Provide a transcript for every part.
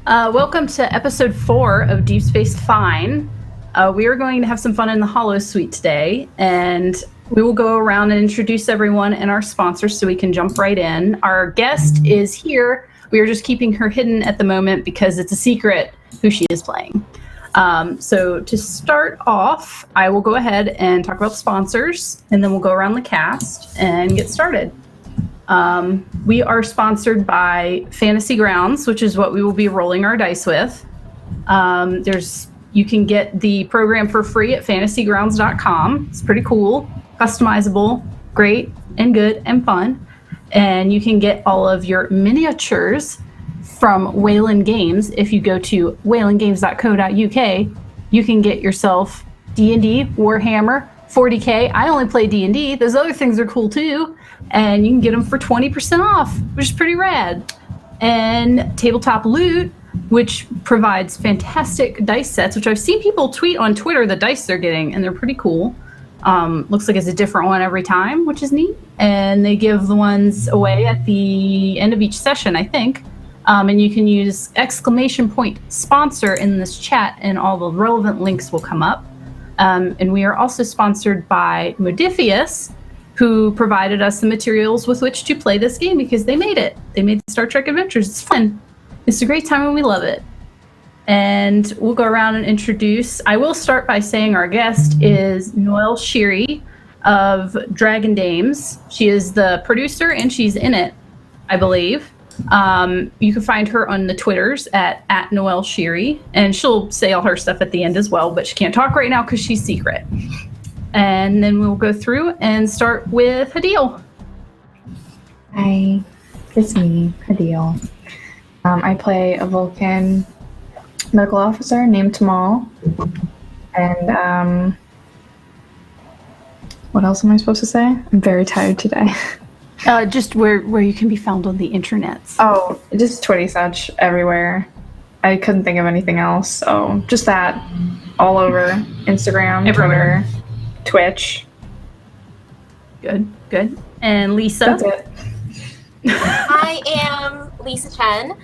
Welcome to episode 4 of Deep Space Fine. We are going to have some fun in the Hollow Suite today, and we will go around and introduce everyone and our sponsors so we can jump right in. Our guest is here. We are just keeping her hidden at the moment because it's a secret who she is playing. So to start off, I will go ahead and talk about the sponsors, and then we'll go around the cast and get started. We are sponsored by Fantasy Grounds, which is what we will be rolling our dice with. You can get the program for free at fantasygrounds.com. It's pretty cool, customizable, great and good and fun. And you can get all of your miniatures from Wayland Games. If you go to waylandgames.co.uk, you can get yourself D&D, Warhammer, 40K. I only play D&D. Those other things are cool too. And you can get them for 20% off, which is pretty rad. And Tabletop Loot, which provides fantastic dice sets, which I've seen people tweet on Twitter the dice they're getting, and they're pretty cool. Looks like it's a different one every time, which is neat. And they give the ones away at the end of each session, I think. And you can use !sponsor in this chat, and all the relevant links will come up. And we are also sponsored by Modifius, who provided us the materials with which to play this game because they made it. They made Star Trek Adventures. It's fun. It's a great time and we love it. And we'll go around and introduce. I will start by saying our guest is Noelle Sheary of Dragon Dames. She is the producer and she's in it, I believe. You can find her on the Twitters at Noelle Sheary, and she'll say all her stuff at the end as well, but she can't talk right now because she's secret. And then we'll go through and start with Hadil. Hi, it's me, Hadil. I play a Vulcan medical officer named Tamal. And what else am I supposed to say? I'm very tired today. Just where you can be found on the internet. Oh, just Twitty such everywhere. I couldn't think of anything else. So just that all over Instagram, Everywhere. Twitter, Twitch. Good. And Lisa? That's it. I am Lisa Chen.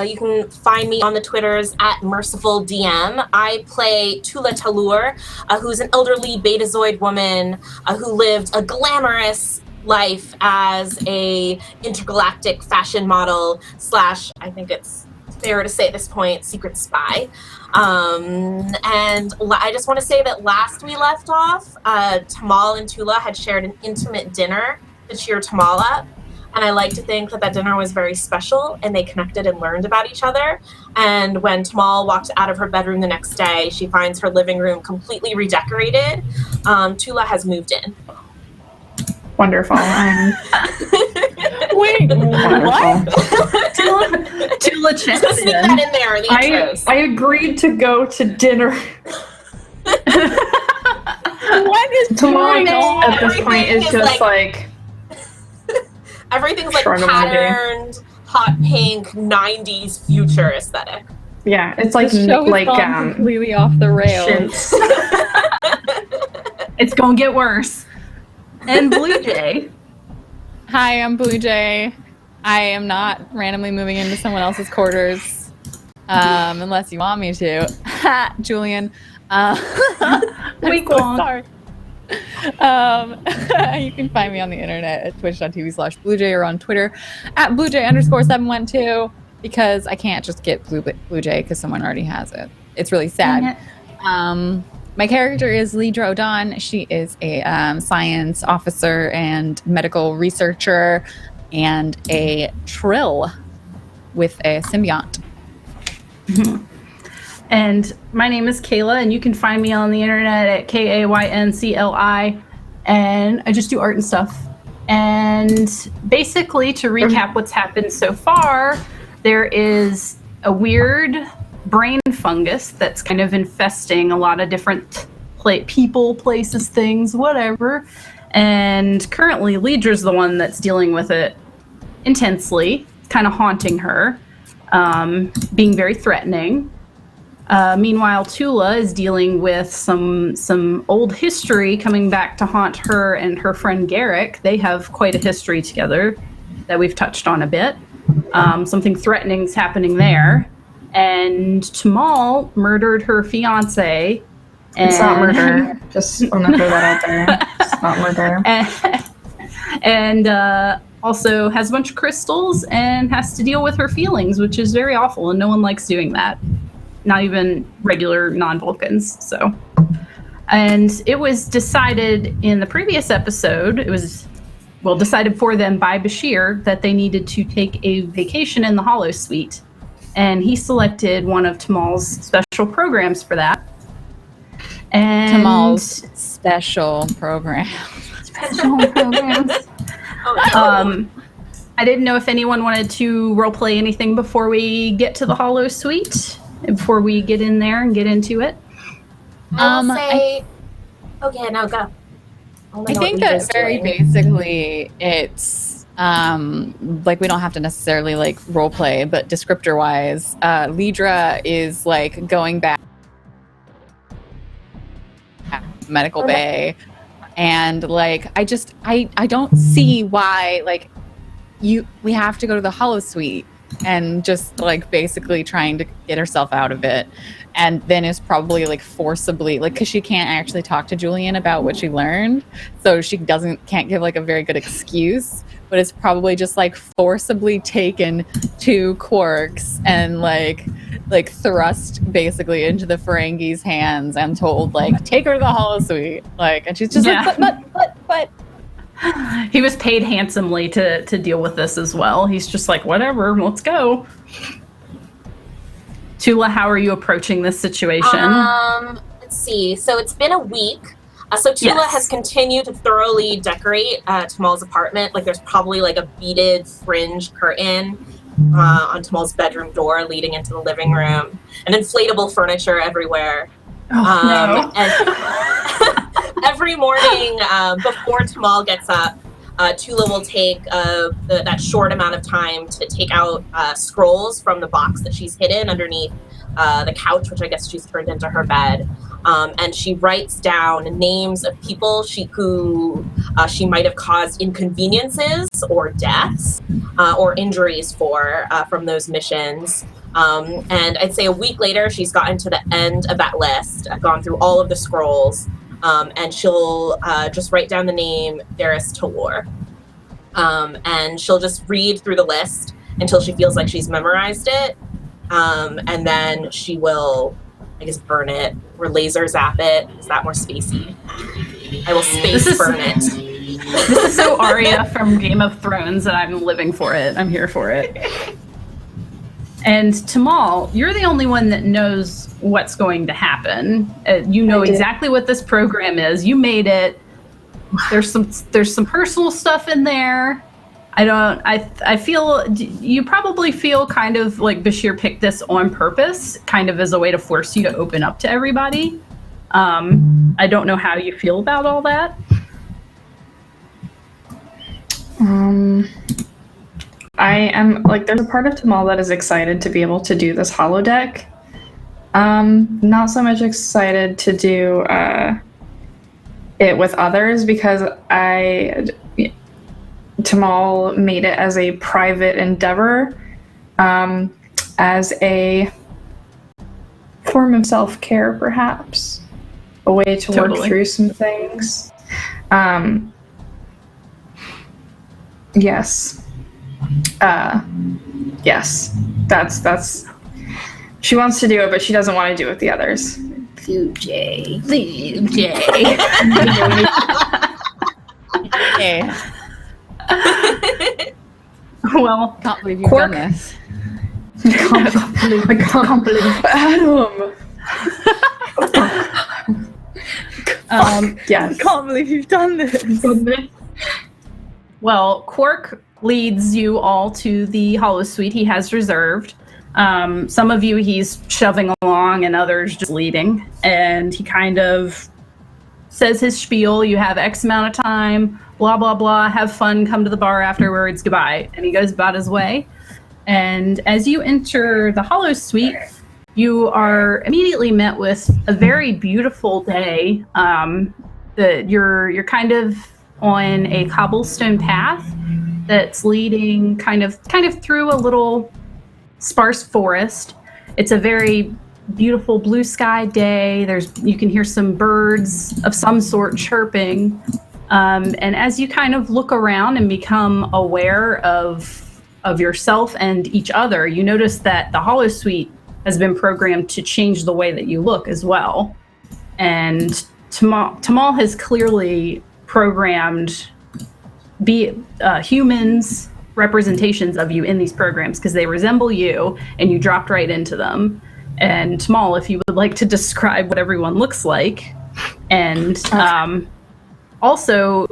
You can find me on the Twitters at MercifulDM. I play Tula Talur, who's an elderly Betazoid woman who lived a glamorous life as a intergalactic fashion model / I think it's fair to say at this point, secret spy. And I just want to say that last we left off, Tamal and Tula had shared an intimate dinner to cheer Tamal up. And I like to think that dinner was very special and they connected and learned about each other. And when Tamal walked out of her bedroom the next day, she finds her living room completely redecorated. Tula has moved in. Wonderful. Wait, Wonderful. Tula Chen. Just sneak that in there, the intros. I agreed to go to dinner. What is Tamal going on? at this point is just like everything's like Sure, no patterned, hot pink, 90s future aesthetic. yeah, it's like This show has gone completely off the rails. shins. It's gonna get worse. And Blue Jay. Hi, I'm Blue Jay. I am not randomly moving into someone else's quarters, unless you want me to. Julian. Week so long. sorry. You can find me on the internet at twitch.tv/BlueJay or on Twitter at BlueJay_712 because I can't just get Blue Jay because someone already has it. It's really sad. My character is Lidra Odan. She is a science officer and medical researcher and a Trill with a symbiont. Mm-hmm. And my name is Kayla, and you can find me on the internet at KAYNCLI, and I just do art and stuff. And basically, to recap what's happened so far, there is a weird brain fungus that's kind of infesting a lot of different people, places, things, whatever. And currently, Lidra's the one that's dealing with it intensely, kind of haunting her, being very threatening. Meanwhile, Tula is dealing with some old history coming back to haunt her and her friend Garrick. They have quite a history together that we've touched on a bit. Something threatening is happening there. and Tamal murdered her fiance. It's not murder. Just want to throw that out there. It's not murder. And also has a bunch of crystals and has to deal with her feelings, which is very awful, and no one likes doing that. Not even regular non-Vulcans. So, and it was decided in the previous episode, it was decided for them by Bashir that they needed to take a vacation in the Hollow Suite, and he selected one of Tamal's special programs for that. And Tamal's special program. Special programs. I didn't know if anyone wanted to roleplay anything before we get to the Hollow Suite, before we get in there and get into it. I'll say, okay, now go. I think that very basically it's like we don't have to necessarily like role play, but descriptor wise, Lidra is like going back medical bay, and like I don't see why like we have to go to the Hollow Suite and just like basically trying to get herself out of it, and then is probably like forcibly like because she can't actually talk to Julian about what she learned, so she can't give like a very good excuse, but it's probably just like forcibly taken to Quark's and like thrust basically into the Ferengi's hands and told like take her to the Hollow Suite, like, and she's just like but he was paid handsomely to deal with this as well. He's just like, whatever, let's go. Tula, how are you approaching this situation? Let's see. So it's been a week. So Tula has continued to thoroughly decorate Tamal's apartment. Like there's probably like a beaded fringe curtain on Tamal's bedroom door leading into the living room, and inflatable furniture everywhere. No. And every morning before Tamal gets up, Tula will take that short amount of time to take out scrolls from the box that she's hidden underneath the couch, which I guess she's turned into her bed. And she writes down names of people who she might have caused inconveniences or deaths or injuries from those missions. And I'd say a week later, she's gotten to the end of that list, gone through all of the scrolls, and she'll just write down the name Darius Talor. And she'll just read through the list until she feels like she's memorized it. And then she will, I guess, burn it or laser zap it. Is that more spacey? I will burn it. This is so Arya from Game of Thrones, and I'm living for it. I'm here for it. And Tamal, you're the only one that knows what's going to happen. You know exactly what this program is. You made it. There's some personal stuff in there. I feel you probably feel kind of like Bashir picked this on purpose, kind of as a way to force you to open up to everybody. I don't know how you feel about all that. I am like, there's a part of Tamal that is excited to be able to do this holodeck. Not so much excited to do it with others because Tamal made it as a private endeavor, as a form of self-care, perhaps, a way to work through some things. Yes. Yes. That's. She wants to do it, but she doesn't want to do it with the others. Blue Jay. Okay. Well, Can't believe you've Quark. done this. I can't believe Adam. Yes. Can't believe you've done this. Well, Quark leads you all to the Hollow Suite he has reserved. Some of you he's shoving along and others just leading. And he kind of says his spiel. You have X amount of time, blah, blah, blah. Have fun. Come to the bar afterwards. Goodbye. And he goes about his way. And as you enter the Hollow Suite, you are immediately met with a very beautiful day. You're kind of on a cobblestone path that's leading kind of through a little sparse forest. It's a very beautiful blue sky day. You can hear some birds of some sort chirping. And as you kind of look around and become aware of yourself and each other, you notice that the holosuite has been programmed to change the way that you look as well. And Tamal has clearly programmed humans representations of you in these programs because they resemble you and you dropped right into them. And Tamal, if you would like to describe what everyone looks like. And also,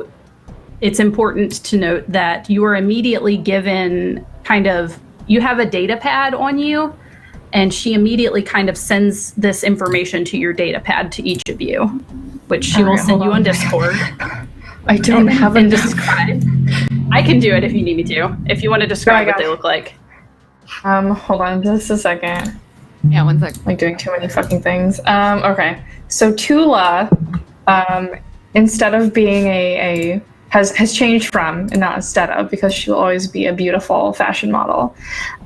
it's important to note that you are immediately given you have a data pad on you, and she immediately kind of sends this information to your data pad to each of you, which she will send you on Discord. I don't have a describe. I can do it if you need me to. If you want to describe what they look like. Hold on just a second. Yeah, 1 sec. Like doing too many fucking things. Okay. So Tula, instead of being has changed from, and not instead of, because she'll always be a beautiful fashion model,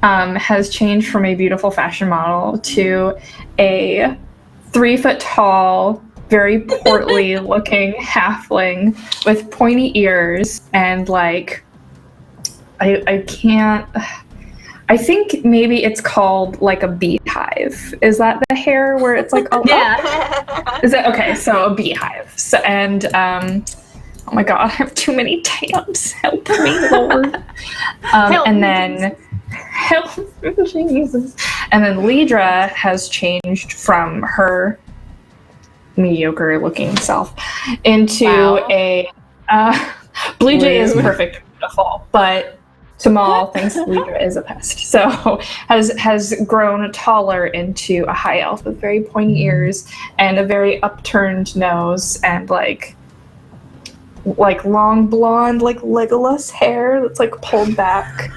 has changed from a beautiful fashion model to a 3 foot tall, very portly looking halfling with pointy ears and like, I think maybe it's called like a beehive. Is that the hair where it's like all yeah. Is it okay? So a beehive. So, and oh my god, I have too many tabs. Help me, Lord. And then help Jesus. And then Lidra has changed from her mediocre looking self into a Blue Jay is perfect, beautiful, but Tamal thinks Lidra is a pest. So has grown taller into a high elf with very pointy ears and a very upturned nose and like long blonde, like Legolas hair that's like pulled back.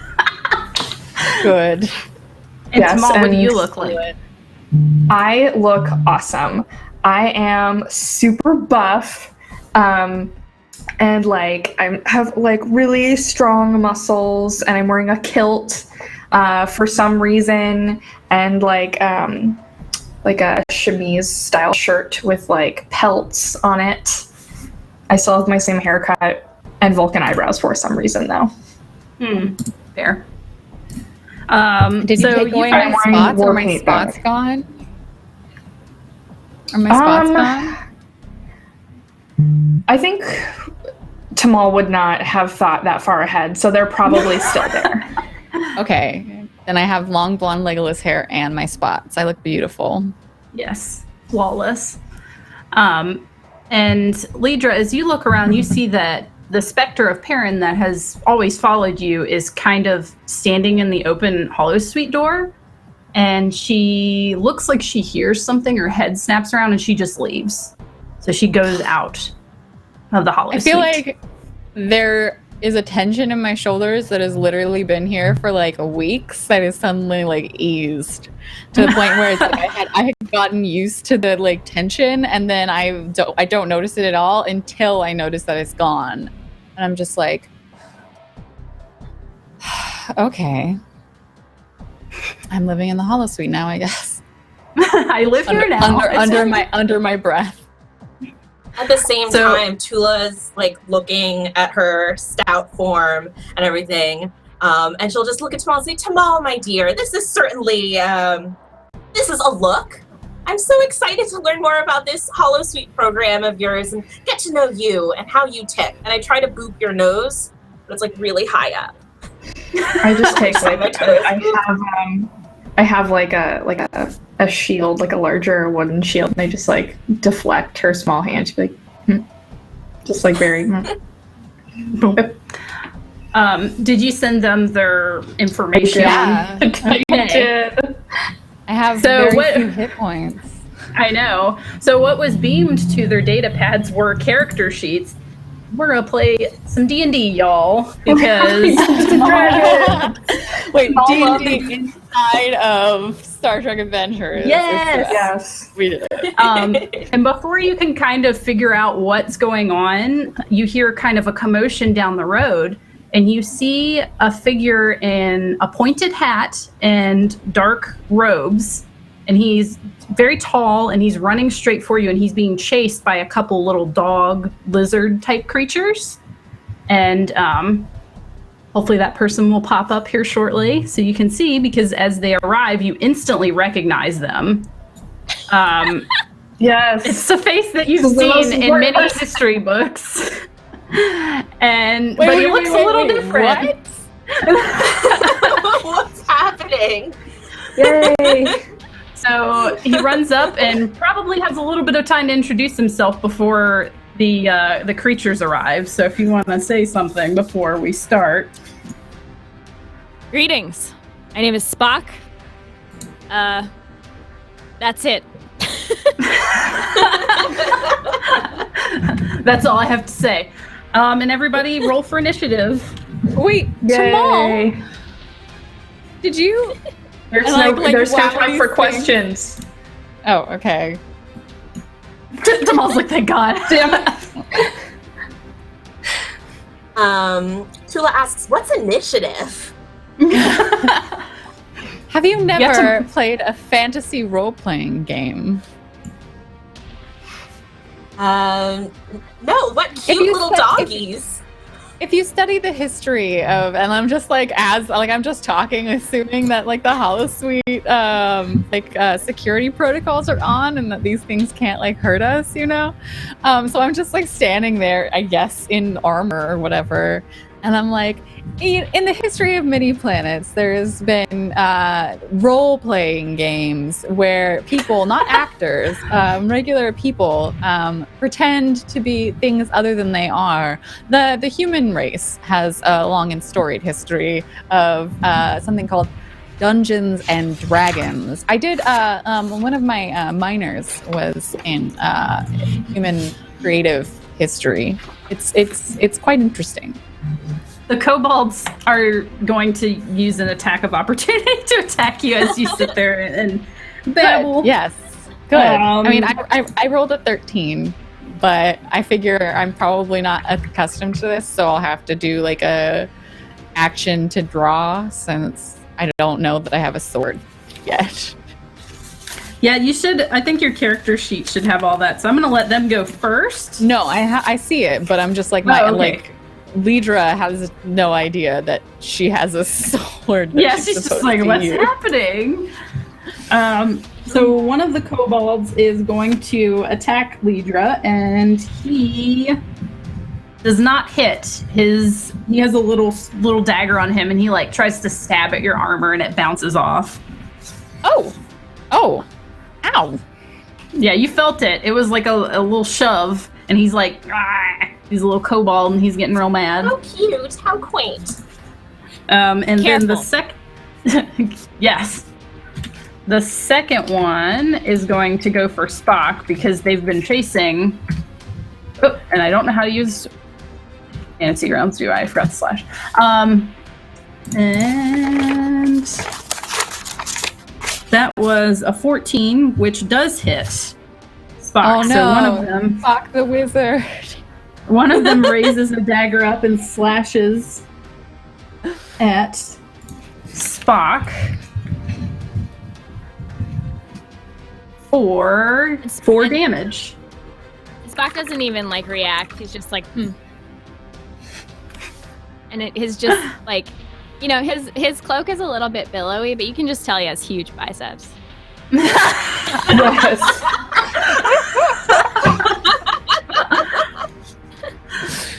Good. And yes, Tamal, what do you look like? I look awesome. I am super buff. And like I have like really strong muscles, and I'm wearing a kilt for some reason, and like a chemise style shirt with like pelts on it. I still have my same haircut and Vulcan eyebrows for some reason though. Fair. Did you take away my spots, or my spots gone? Are my spots gone? I think Tamal would not have thought that far ahead, so they're probably still there. Okay. Then I have long blonde Legolas hair and my spots. I look beautiful. Yes. Flawless. And Lidra, as you look around, you see that the specter of Perrin that has always followed you is kind of standing in the open holosuite door. And she looks like she hears something. Her head snaps around and she just leaves. So she goes out of the holosuite. I feel like there is a tension in my shoulders that has literally been here for like a week that is suddenly like eased to the point where it's like I had gotten used to the like tension, and then I don't notice it at all until I notice that it's gone, and I'm just like, okay, I'm living in the holosuite now, I guess. I live here now. Under my breath. At the same time, Tula's like looking at her stout form and everything, and she'll just look at Tamal and say, "Tamal, my dear, this is certainly this is a look. I'm so excited to learn more about this holosuite program of yours and get to know you and how you tick." And I try to boop your nose, but it's like really high up. I just take like I have like a shield, like a larger wooden shield, and I just like deflect her small hand. She'd be like, just like very. Did you send them their information? Yeah, I did. I have very few hit points. I know. So what was beamed to their data pads were character sheets. We're gonna play some D&D, y'all, because wait, D&D inside of Star Trek Adventures. Yes, we did it. And before you can kind of figure out what's going on, you hear kind of a commotion down the road, and you see a figure in a pointed hat and dark robes and he's very tall, and he's running straight for you, and he's being chased by a couple little dog lizard type creatures. And hopefully that person will pop up here shortly so you can see, because as they arrive, you instantly recognize them. Yes. It's a face that you've seen in many history books. But he looks a little different. What? What's happening? Yay. So he runs up and probably has a little bit of time to introduce himself before the creatures arrive. So if you want to say something before we start. Greetings. My name is Spock. That's it. That's all I have to say. And everybody roll for initiative. Wait, Tamal, did you? There's no time for questions. Oh, okay. Tamal's like, thank God. Damn it. Tula asks, what's initiative? Have you never played a fantasy role-playing game? No, what cute little doggies. If you study the history of, and I'm just like, I'm just talking, assuming that like the holosuite, security protocols are on and that these things can't like hurt us, you know? So I'm just like standing there, I guess, in armor or whatever. And I'm like, in the history of many planets, there's been role-playing games where people, not actors, regular people, pretend to be things other than they are. The human race has a long and storied history of something called Dungeons and Dragons. I did, one of my minors was in human creative history. It's quite interesting. The kobolds are going to use an attack of opportunity to attack you as you sit there and babble. Yes, good. I mean, I rolled a 13, but I figure I'm probably not accustomed to this, so I'll have to do like a action to draw since I don't know that I have a sword yet. Yeah, you should. I think your character sheet should have all that, so I'm going to let them go first. No, I see it, but I'm just like, Lidra has no idea that she has a sword. Yeah, she's just like, what's happening? So one of the kobolds is going to attack Lidra, and he does not hit. He has a little dagger on him, and he like tries to stab at your armor, and it bounces off. Oh, ow! Yeah, you felt it. It was like a little shove, and he's like, ah! He's a little kobold, and he's getting real mad. How cute! How quaint! And Careful. then yes, the second one is going to go for Spock because they've been chasing. Oh, and I don't know how to use fantasy rounds, do I? I forgot to slash. And that was a 14, which does hit Spock. Oh no! So one of them, Spock the wizard. One of them raises a dagger up and slashes at Spock for 4 damage. Spock doesn't even like react. He's just like, And his just like, you know, his cloak is a little bit billowy, but you can just tell he has huge biceps. Yes.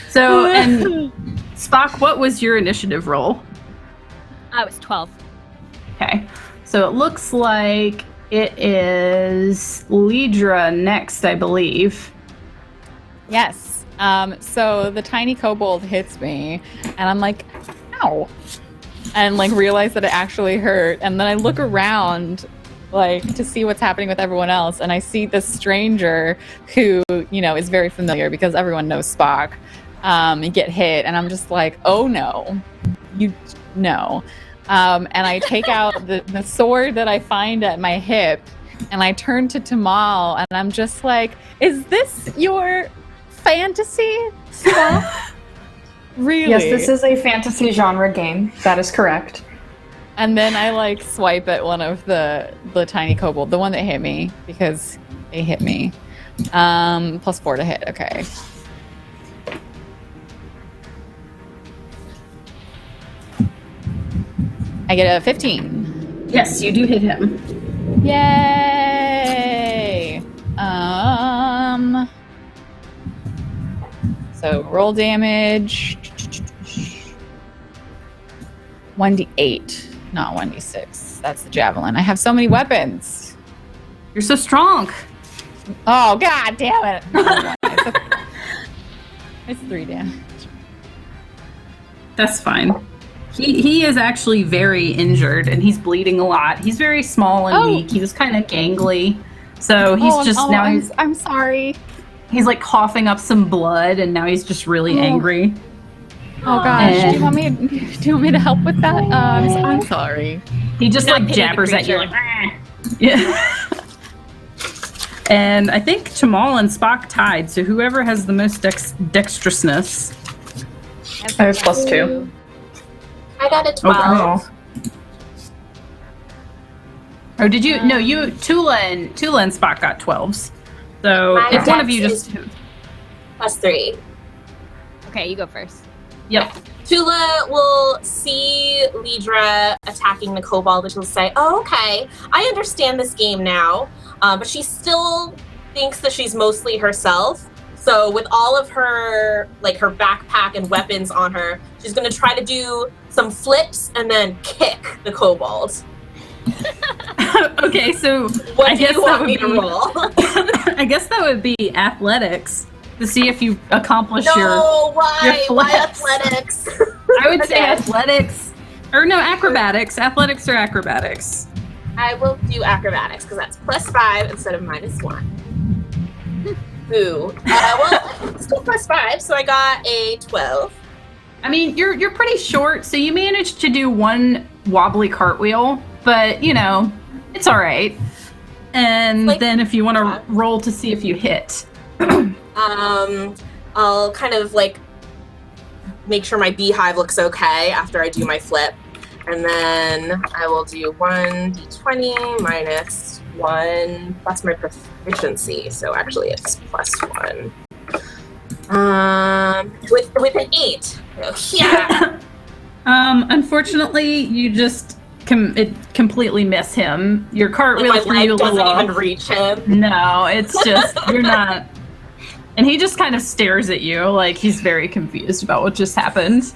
So, and Spock, what was your initiative roll? I was 12. Okay. So it looks like it is Lidra next, I believe. Yes. So the tiny kobold hits me, and I'm like, ow. And like realize that it actually hurt. And then I look around like to see what's happening with everyone else, and I see this stranger who, you know, is very familiar because everyone knows Spock. Get hit, and I'm just like, oh no, no. And I take out the sword that I find at my hip, and I turn to Tamal, and I'm just like, is this your fantasy stuff? Really? Yes, this is a fantasy genre game. That is correct. And then I like swipe at one of the tiny kobold, the one that hit me, because they hit me. +4 to hit. Okay. I get a 15. Yes, you do hit him. Yay! So roll damage. 1d8, not 1d6. That's the javelin. I have so many weapons. You're so strong. Oh, god damn it. It's 3 damage. That's fine. He is actually very injured, and he's bleeding a lot. He's very small and weak. He was kind of gangly. So he's I'm sorry. He's like coughing up some blood, and now he's just really angry. Oh gosh, do you want me to help with that? I'm sorry. He just like jabbers at you like, yeah. And I think Tamal and Spock tied, so whoever has the most dexterousness. I have +2. I got a 12. Oh, did you? No, you. Tula and Spock got 12s. So My if one of dex you is just. +3. Okay, you go first. Yep. Tula will see Lidra attacking the kobold, and she'll say, "Oh, okay, I understand this game now." But she still thinks that she's mostly herself. So with all of her her backpack and weapons on her, she's going to try to do some flips and then kick the kobold. Okay, so What I do guess you want me to roll? I guess that would be athletics to see if you accomplish your why flips. athletics? I would say Okay. athletics, or no, acrobatics. Athletics or acrobatics. I will do acrobatics because that's +5 instead of -1. Boo. Well, still +5, so I got a 12. I mean, you're pretty short, so you managed to do one wobbly cartwheel, but it's all right. And then if you want to roll to see if you hit, I'll kind of make sure my beehive looks okay after I do my flip. And then I will do 1d20 -1 plus my proficiency. So actually it's +1. With an 8. Yeah. Unfortunately, you just completely miss him. Your cartwheel my threw you a leg little doesn't even off. reach him. No, it's just you're not. And he just kind of stares at you like he's very confused about what just happened.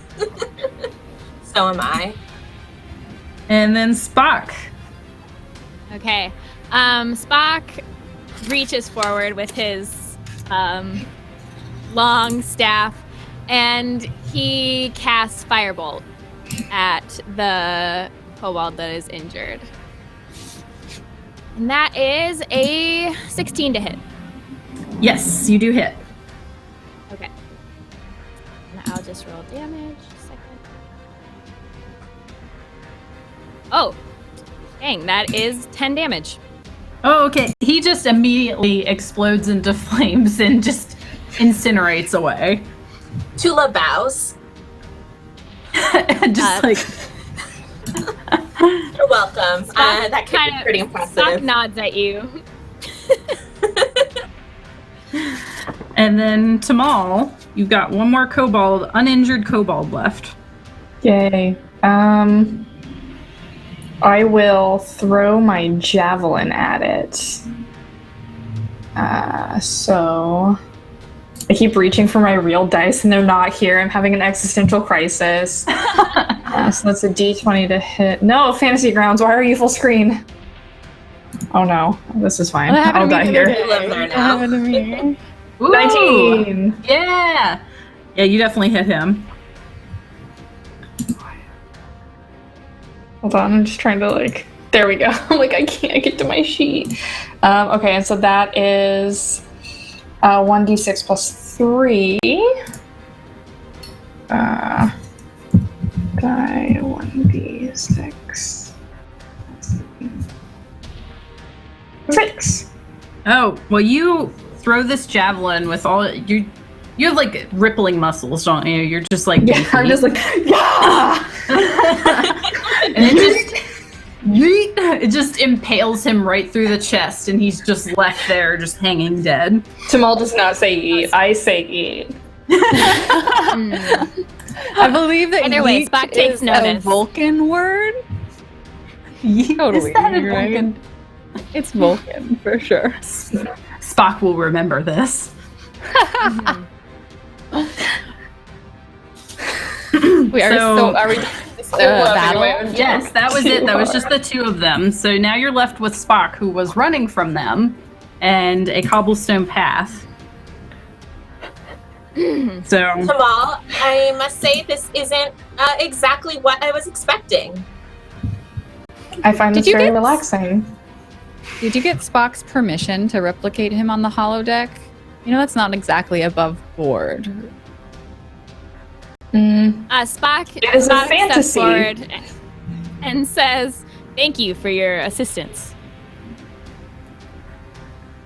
So am I. And then Spock. Okay. Spock reaches forward with his long staff, and he casts Firebolt at the kobold that is injured. And that is a 16 to hit. Yes, you do hit. Okay. And I'll just roll damage. Oh, dang, that is 10 damage. Oh, okay. He just immediately explodes into flames and just incinerates away. Tula bows. Just You're welcome. That could be pretty Spock impressive. nods at you. And then Tamal, you've got one more uninjured kobold left. Yay. I will throw my javelin at it. So I keep reaching for my real dice and they're not here. I'm having an existential crisis. So that's a d20 to hit. No, Fantasy Grounds, why are you full screen? Oh no, this is fine. I'll die here. You live there now. Ooh, 19. Yeah. Yeah, you definitely hit him. Hold on, I'm just trying to there we go. I can't get to my sheet. Okay, and so that is 1d6 plus 3. Die 1d6. 6. Oh, well, you throw this javelin with all you have rippling muscles, don't you? You're just Yeah, I'm just yeah. and it just yeet, it just impales him right through the chest, and he's just left there, just hanging dead. Tamal does not say eat. I say eat. I believe that Either way, yeet Spock takes is a notice. Vulcan word. Totally, Is that a right? Vulcan? It's Vulcan for sure. Spock will remember this. We are So- are we battle? Yes, that was it. That was just the two of them. So now you're left with Spock, who was running from them, and a cobblestone path. So Tamal, I must say this isn't exactly what I was expecting. I find Did this you very get- relaxing. Did you get Spock's permission to replicate him on the holodeck? You know, that's not exactly above board. Spock, It is a Spock steps fantasy. forward and says, "Thank you for your assistance."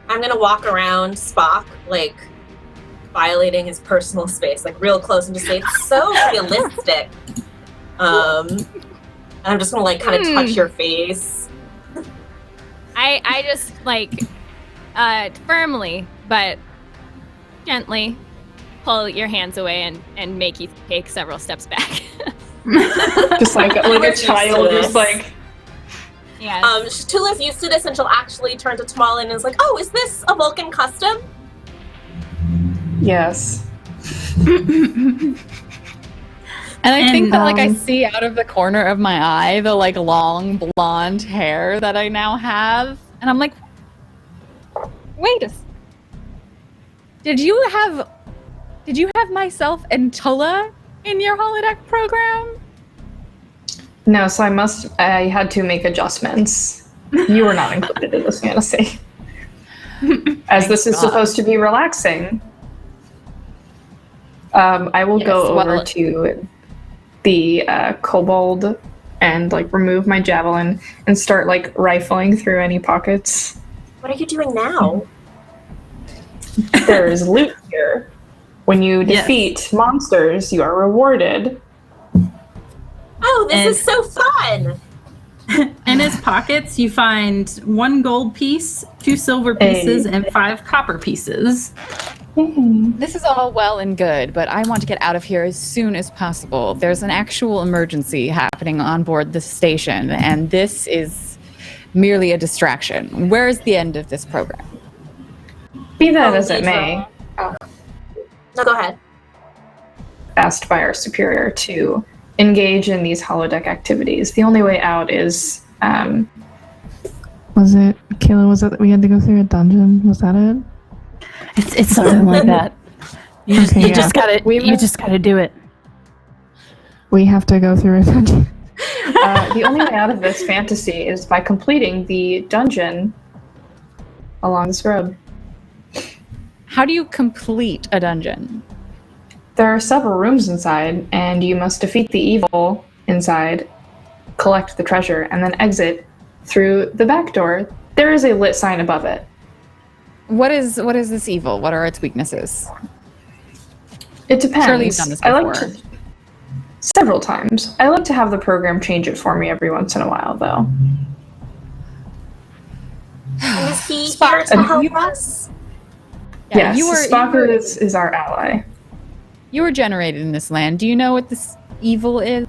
I'm gonna walk around Spock, like violating his personal space, like real close, and just say it's so realistic. I'm just gonna like kind of touch your face. I just like firmly but gently pull your hands away and make you take several steps back. Just like a We're used to child, this. just like Yeah. Tula's used to this, and she'll actually turn to Tamal and is like, "Oh, is this a Vulcan custom?" yes. And I think And, that like I see out of the corner of my eye the like long blonde hair that I now have, and I'm like, wait a. Did you have myself and Tula in your holodeck program? No, so I had to make adjustments. You were not included in this fantasy. As this is God. supposed to be relaxing. I will Yes, go over well- to the kobold and like remove my javelin and start like rifling through any pockets. What are you doing now? There is loot here. When you Yes. defeat monsters, you are rewarded. Oh, this And- is so fun! in his pockets, you find 1 gold piece, 2 silver pieces, and 5 copper pieces. This is all well and good, but I want to get out of here as soon as possible. There's an actual emergency happening on board the station, and this is merely a distraction. Where is the end of this program? Be that Oh, as it these may, No, go ahead. asked by our superior to engage in these holodeck activities. The only way out is Was it, Kayla, was it that we had to go through a dungeon? Was that it? It's something like that. You just, Okay, you yeah. just gotta do it. We have to go through a dungeon. the only way out of this fantasy is by completing the dungeon along this road. How do you complete a dungeon? There are several rooms inside, and you must defeat the evil inside, collect the treasure, and then exit through the back door. There is a lit sign above it. What is this evil? What are its weaknesses? It depends. Surely you've done this I like before. to several times. I like to have the program change it for me every once in a while, though. And is he Spock, here to and help you- us? Yes, you were Spock is our ally. you were generated in this land. Do you know what this evil is?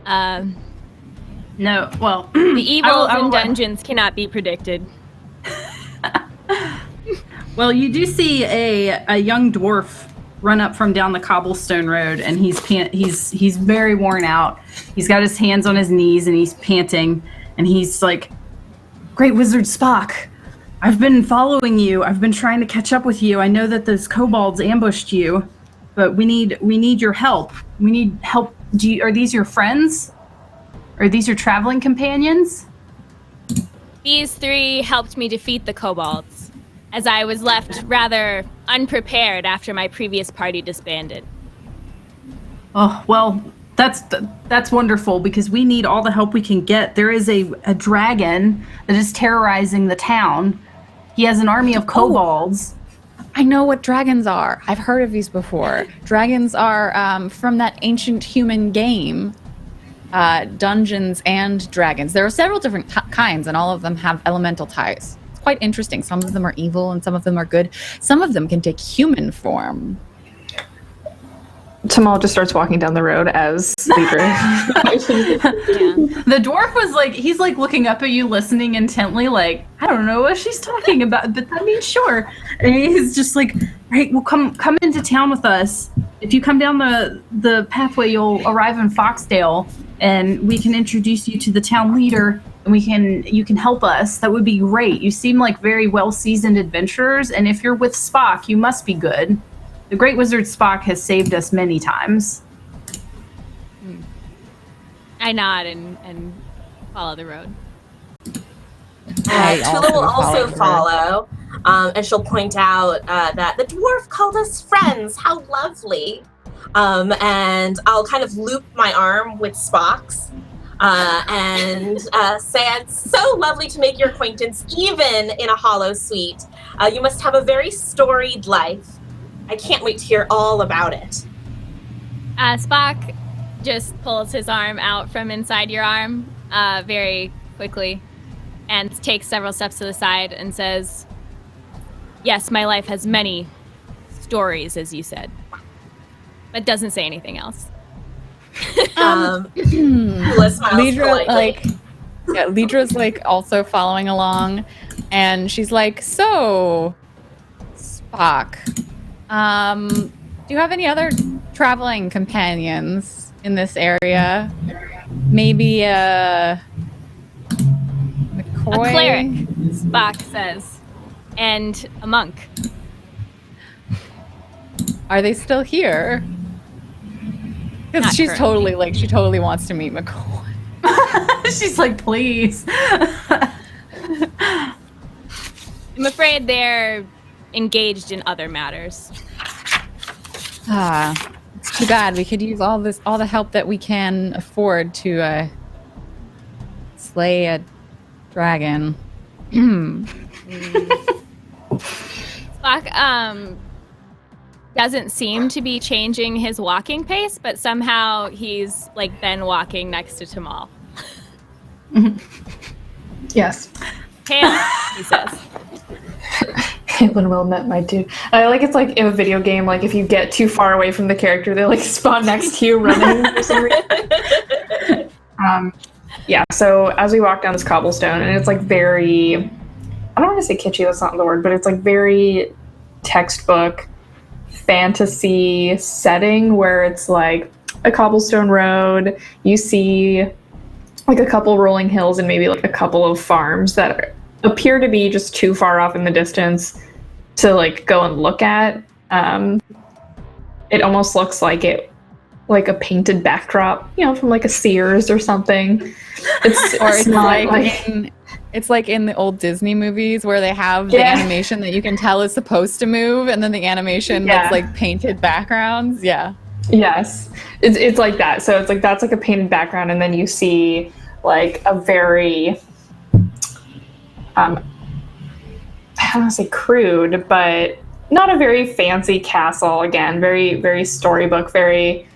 No, well, The evils I will in let- dungeons cannot be predicted. well, you do see a young dwarf run up from down the cobblestone road, and he's very worn out. He's got his hands on his knees, and he's panting, and he's like, "Great Wizard Spock, I've been following you. I've been trying to catch up with you. I know that those kobolds ambushed you, but we need your help. We need help. Are these your friends? Are these your traveling companions?" These 3 helped me defeat the kobolds, as I was left rather unprepared after my previous party disbanded. Oh, well, that's wonderful, because we need all the help we can get. There is a dragon that is terrorizing the town. He has an army of kobolds. I know what dragons are. I've heard of these before. Dragons are from that ancient human game. Dungeons and Dragons. There are several different kinds, and all of them have elemental ties. It's quite interesting. Some of them are evil, and some of them are good. Some of them can take human form. Tamal just starts walking down the road as Libra. The dwarf was like, he's like looking up at you, listening intently, like, I don't know what she's talking about, but I mean, sure. And he's just like, right, well, come into town with us. If you come down the pathway, you'll arrive in Foxdale, and we can introduce you to the town leader, and you can help us. That would be great. You seem like very well-seasoned adventurers, and if you're with Spock, you must be good. The Great Wizard Spock has saved us many times. I nod and follow the road. Tula will also follow, and she'll point out that the dwarf called us friends. How lovely. And I'll kind of loop my arm with Spock's and say, it's so lovely to make your acquaintance, even in a hollow suite. You must have a very storied life. I can't wait to hear all about it. Spock just pulls his arm out from inside your arm very quickly and takes several steps to the side and says, yes, my life has many stories, as you said, but doesn't say anything else. Tula smiles politely. Lidra's like also following along, and she's like, so, Spock, do you have any other traveling companions in this area? Maybe McCoy? A cleric, Spock says, and a monk. Are they still here? Because Not she's currently. she totally wants to meet McCoy. She's like, please. I'm afraid they're engaged in other matters. It's too bad. We could use all the help that we can afford to slay a dragon. Spock doesn't seem to be changing his walking pace, but somehow he's like been walking next to Tamal. Yes. Hail, he says. Halen well met, my dude. I like it's like in a video game, like if you get too far away from the character, they like spawn next to you running for some reason. Yeah, so as we walk down this cobblestone, and it's like very, I don't want to say kitschy, that's not the word, but it's like very textbook fantasy setting where it's like a cobblestone road, you see like a couple rolling hills and maybe like a couple of farms that appear to be just too far off in the distance to like go and look at. It almost looks like a painted backdrop, from like a Sears or something. It's like in the old Disney movies where they have the animation that you can tell is supposed to move, and then the animation that's like painted backgrounds. Yeah. Yes, it's like that. So it's like that's like a painted background, and then you see like a very I don't want to say crude, but not a very fancy castle. Again, very, very storybook, very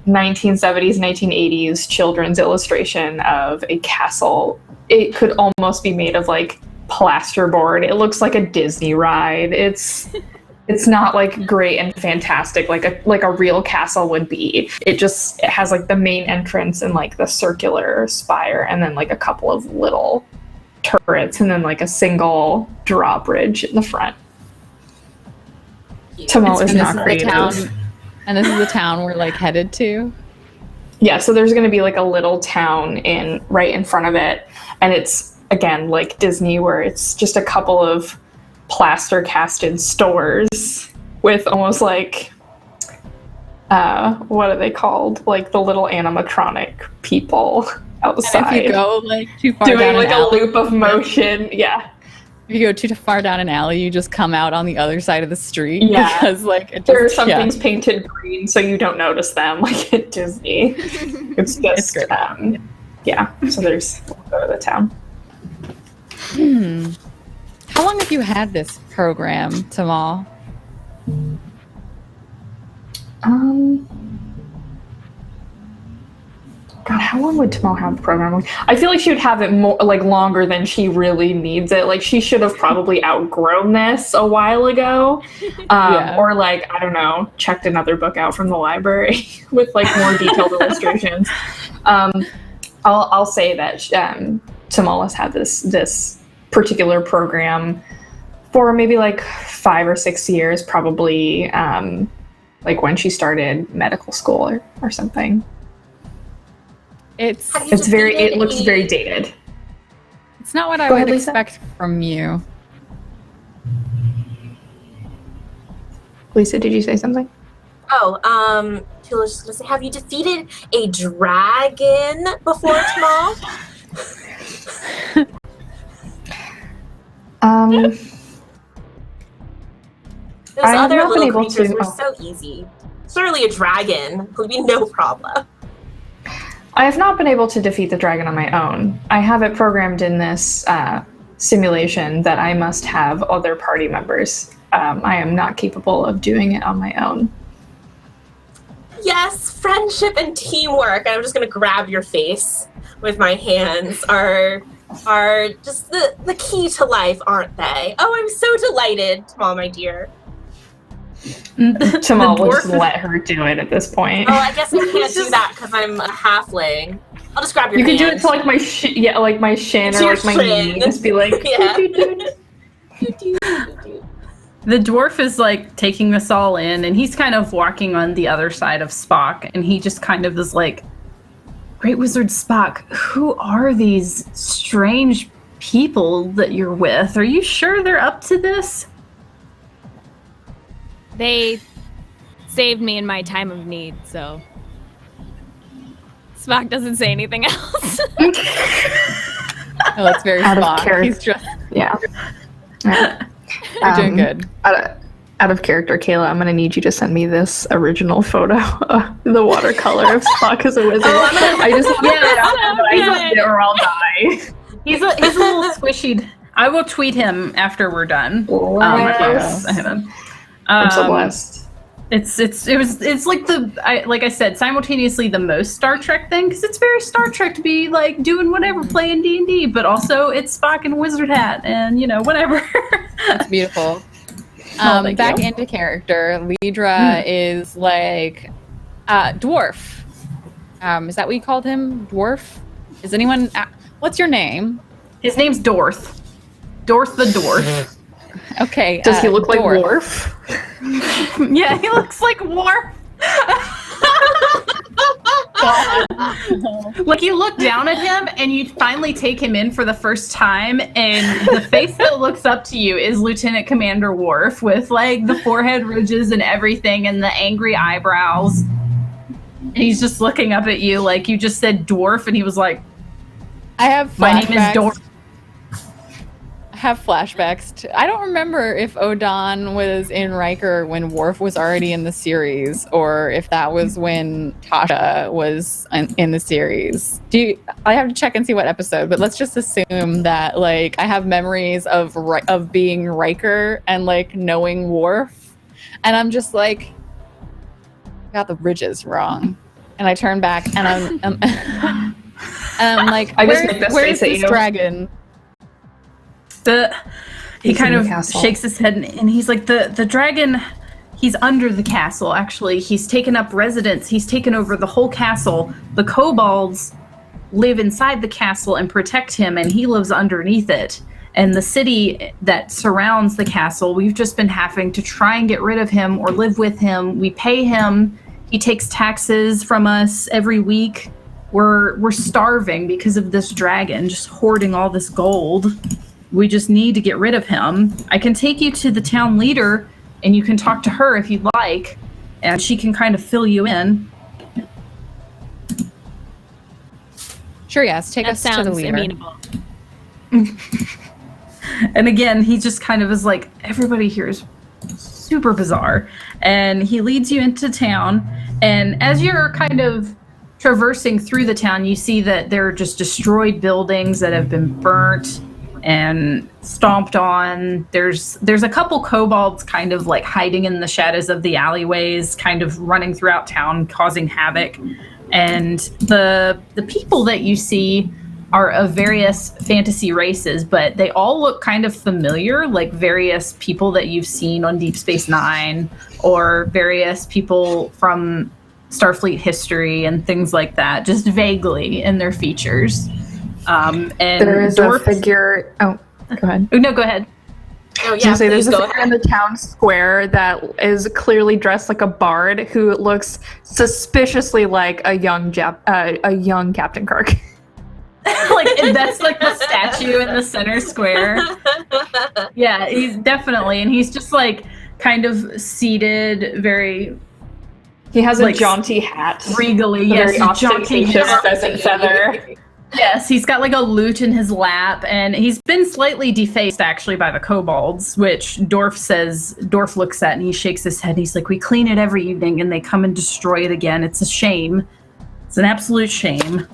1970s, 1980s children's illustration of a castle. It could almost be made of like plasterboard. It looks like a Disney ride. It's not like great and fantastic like a real castle would be. It has like the main entrance and like the circular spire, and then like a couple of little turrets, and then like a single drawbridge in the front. Tamal is not creative. And this is the town we're like headed to. Yeah, so there's going to be like a little town right in front of it, and it's again like Disney, where it's just a couple of plaster casted stores with almost like what are they called? Like the little animatronic people outside. And if you go like too far doing down like an a alley, loop of motion, yeah. If you go too far down an alley, you just come out on the other side of the street. Yeah, because like there are some things painted green, so you don't notice them. Like at Disney, it's just yeah. So we'll go to the town. How long have you had this program, Tamal? God, how long would Tamal have the program? I feel like she would have it more like longer than she really needs it. Like she should have probably outgrown this a while ago, or like I don't know, checked another book out from the library with like more detailed illustrations. I'll say that Tamal has had this particular program for maybe like 5 or 6 years, probably like when she started medical school or something. It looks very dated. It's not what I would expect from you. Lisa, did you say something? Oh, Tula's just gonna say, have you defeated a dragon before, Tamal? Those other little creatures were so easy. Surely a dragon would be no problem. I have not been able to defeat the dragon on my own. I have it programmed in this simulation that I must have other party members. I am not capable of doing it on my own. Yes, friendship and teamwork. I'm just gonna grab your face with my hands are just the key to life, aren't they? Oh, I'm so delighted, Tamal, my dear. Tamal will just let her do it at this point. Oh, I guess I can't do that because I'm a halfling. I'll just grab your You hand. can do it to like my shin or like my knee. Just be like, yeah. The dwarf is like taking this all in, and he's kind of walking on the other side of Spock, and he just kind of is like, Great Wizard Spock, who are these strange people that you're with? Are you sure they're up to this? They saved me in my time of need, so Spock doesn't say anything else. Oh, that's very Out of Spock. character. He's just yeah. you're doing good. Out of character, Kayla, I'm gonna need you to send me this original photo, the watercolor of Spock as a wizard. I just want to get it out there, but I need it or I'll die. He's a little squishy. I will tweet him after we're done. I'm so blessed. It's like like I said, simultaneously the most Star Trek thing, because it's very Star Trek to be like doing whatever, playing D&D, but also it's Spock in a wizard hat and whatever. That's beautiful. Back into character, Lidra is like dwarf. Is that what you called him? Dwarf? Is anyone? What's your name? His name's Dorth. Dorth the dwarf. Okay. Does he look like Worf? Yeah, he looks like Worf. Like you look down at him and you finally take him in for the first time, and the face that looks up to you is Lieutenant Commander Worf with like the forehead ridges and everything and the angry eyebrows. And he's just looking up at you like you just said dwarf, and he was like, I have my name is Dorf. Have flashbacks I don't remember if Odon was in Riker when Worf was already in the series, or if that was when Tasha was in the series. I have to check and see what episode, but let's just assume that like I have memories of being Riker and like knowing Worf, and I'm just like, I got the bridges wrong, and I turn back and I'm like, where's this dragon? He kind of shakes his head and he's like, the dragon, he's under the castle, actually. He's taken up residence. He's taken over the whole castle. The kobolds live inside the castle and protect him, and he lives underneath it. And the city that surrounds the castle, we've just been having to try and get rid of him or live with him. We pay him. He takes taxes from us every week. We're starving because of this dragon, just hoarding all this gold. We just need to get rid of him. I can take you to the town leader, and you can talk to her if you'd like, and she can kind of fill you in. Sure, yes. Take us to the leader. Amenable. And again, he just kind of is like, everybody here is super bizarre. And he leads you into town, and as you're kind of traversing through the town, you see that there are just destroyed buildings that have been burnt and stomped on. There's a couple kobolds kind of like hiding in the shadows of the alleyways, kind of running throughout town, causing havoc. And the people that you see are of various fantasy races, but they all look kind of familiar, like various people that you've seen on Deep Space Nine, or various people from Starfleet history and things like that, just vaguely in their features. And there is a figure. Oh, go ahead. No, go ahead. Oh yeah, say there's please a go figure ahead. in the town square that is clearly dressed like a bard who looks suspiciously like a young Captain Kirk. Like that's like the statue in the center square. Yeah, he's definitely, and he's just like kind of seated very. He has like, a jaunty hat, regally, a yes, very a jaunty ostentatious hat. pheasant feather. Yes, he's got like a lute in his lap, and he's been slightly defaced actually by the kobolds, which Dorf looks at and he shakes his head. He's like, we clean it every evening and they come and destroy it again. It's a shame. It's an absolute shame.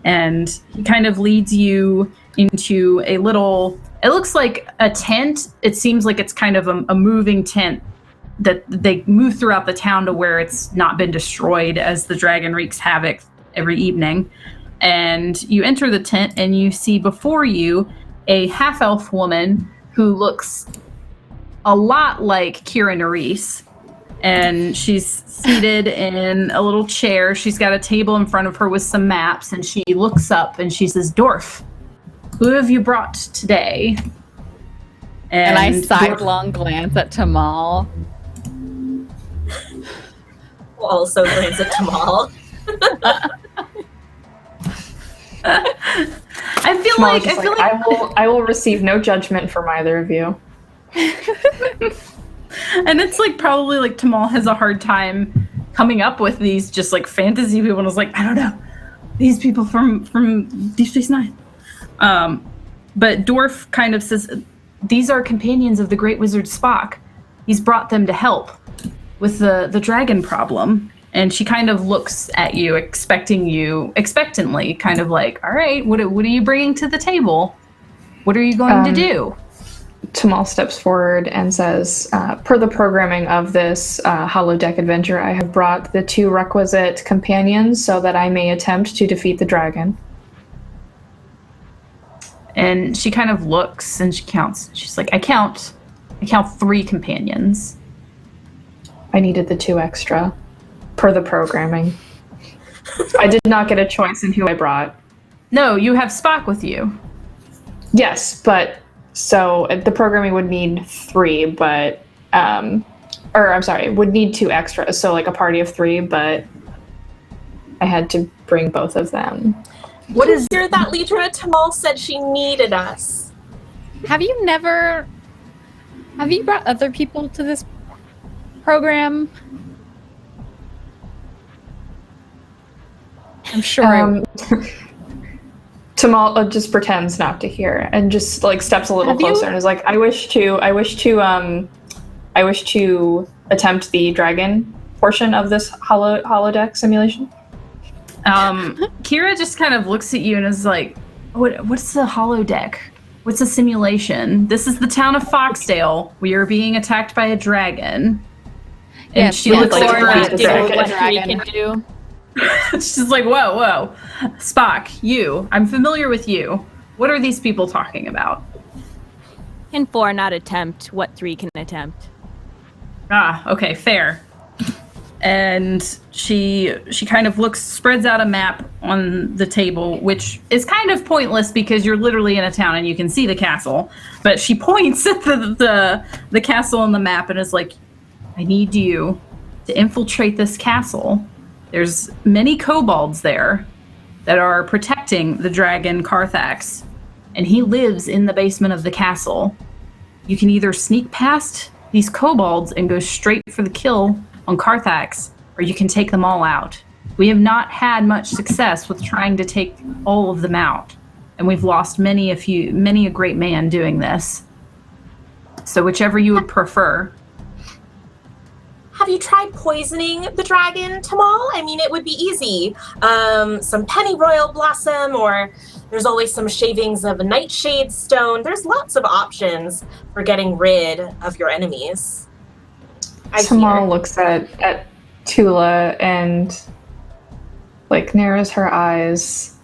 And he kind of leads you into a little, it looks like a tent. It seems like it's kind of a moving tent that they move throughout the town to where it's not been destroyed as the dragon wreaks havoc every evening. And you enter the tent and you see before you a half-elf woman who looks a lot like Kira Nerys. And she's seated in a little chair. She's got a table in front of her with some maps, and she looks up and she says, Dorf, who have you brought today? And I Dorf sidelong glance at Tamal. We'll also glance at Tamal. I feel Tamal's like just I will receive no judgment from either of you. and it's like probably like Tamal has a hard time coming up with these just like fantasy people, and was like, I don't know, these people from Deep Space Nine. But Dorf kind of says, these are companions of the great wizard Spock. He's brought them to help with the dragon problem. And she kind of looks at you, expectantly, kind of like, all right, what are you bringing to the table? What are you going to do? Tamal steps forward and says, per the programming of this holodeck adventure, I have brought the 2 requisite companions so that I may attempt to defeat the dragon. And she kind of looks and she counts. She's like, I count 3 companions. I needed the 2 extra, per the programming. I did not get a choice in who I brought. No, you have Spock with you. Yes, but so the programming would need 3, but would need 2 extras, so like a party of 3, but I had to bring both of them. What is Hear that, Lidra? Tamal said she needed us. Have you brought other people to this program? I'm sure. Tamal just pretends not to hear and just like steps a little closer and is like, I wish to attempt the dragon portion of this holodeck simulation. Kira just kind of looks at you and is like, what's the holodeck? What's a simulation? This is the town of Foxdale. We are being attacked by a dragon. And she looks like what we dragon. can do. She's like, whoa. Spock, I'm familiar with you. What are these people talking about? Can 4 not attempt what 3 can attempt? Ah, okay, fair. And she kind of spreads out a map on the table, which is kind of pointless because you're literally in a town and you can see the castle. But she points at the castle on the map and is like, I need you to infiltrate this castle. There's many kobolds there that are protecting the dragon Carthax, and he lives in the basement of the castle. You can either sneak past these kobolds and go straight for the kill on Carthax, or you can take them all out. We have not had much success with trying to take all of them out, and we've lost many a great man doing this. So whichever you would prefer. Have you tried poisoning the dragon, Tamal? I mean, it would be easy. Some pennyroyal blossom, or there's always some shavings of a nightshade stone. There's lots of options for getting rid of your enemies. Tamal looks at Tula and like narrows her eyes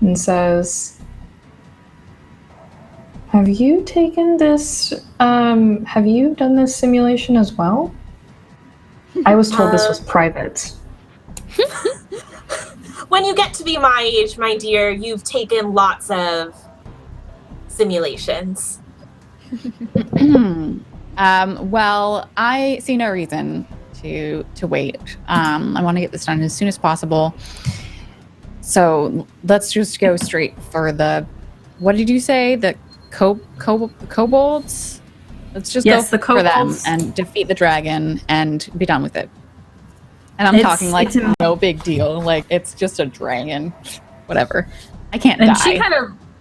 and says, have you taken this, have you done this simulation as well? I was told this was private. When you get to be my age, my dear, you've taken lots of simulations. Well, I see no reason to wait. I want to get this done as soon as possible. So let's just go straight for the, what did you say? The kobolds? Let's just go for them and defeat the dragon and be done with it. And I'm talking like no big deal. Like, it's just a dragon. Whatever. I can't die. And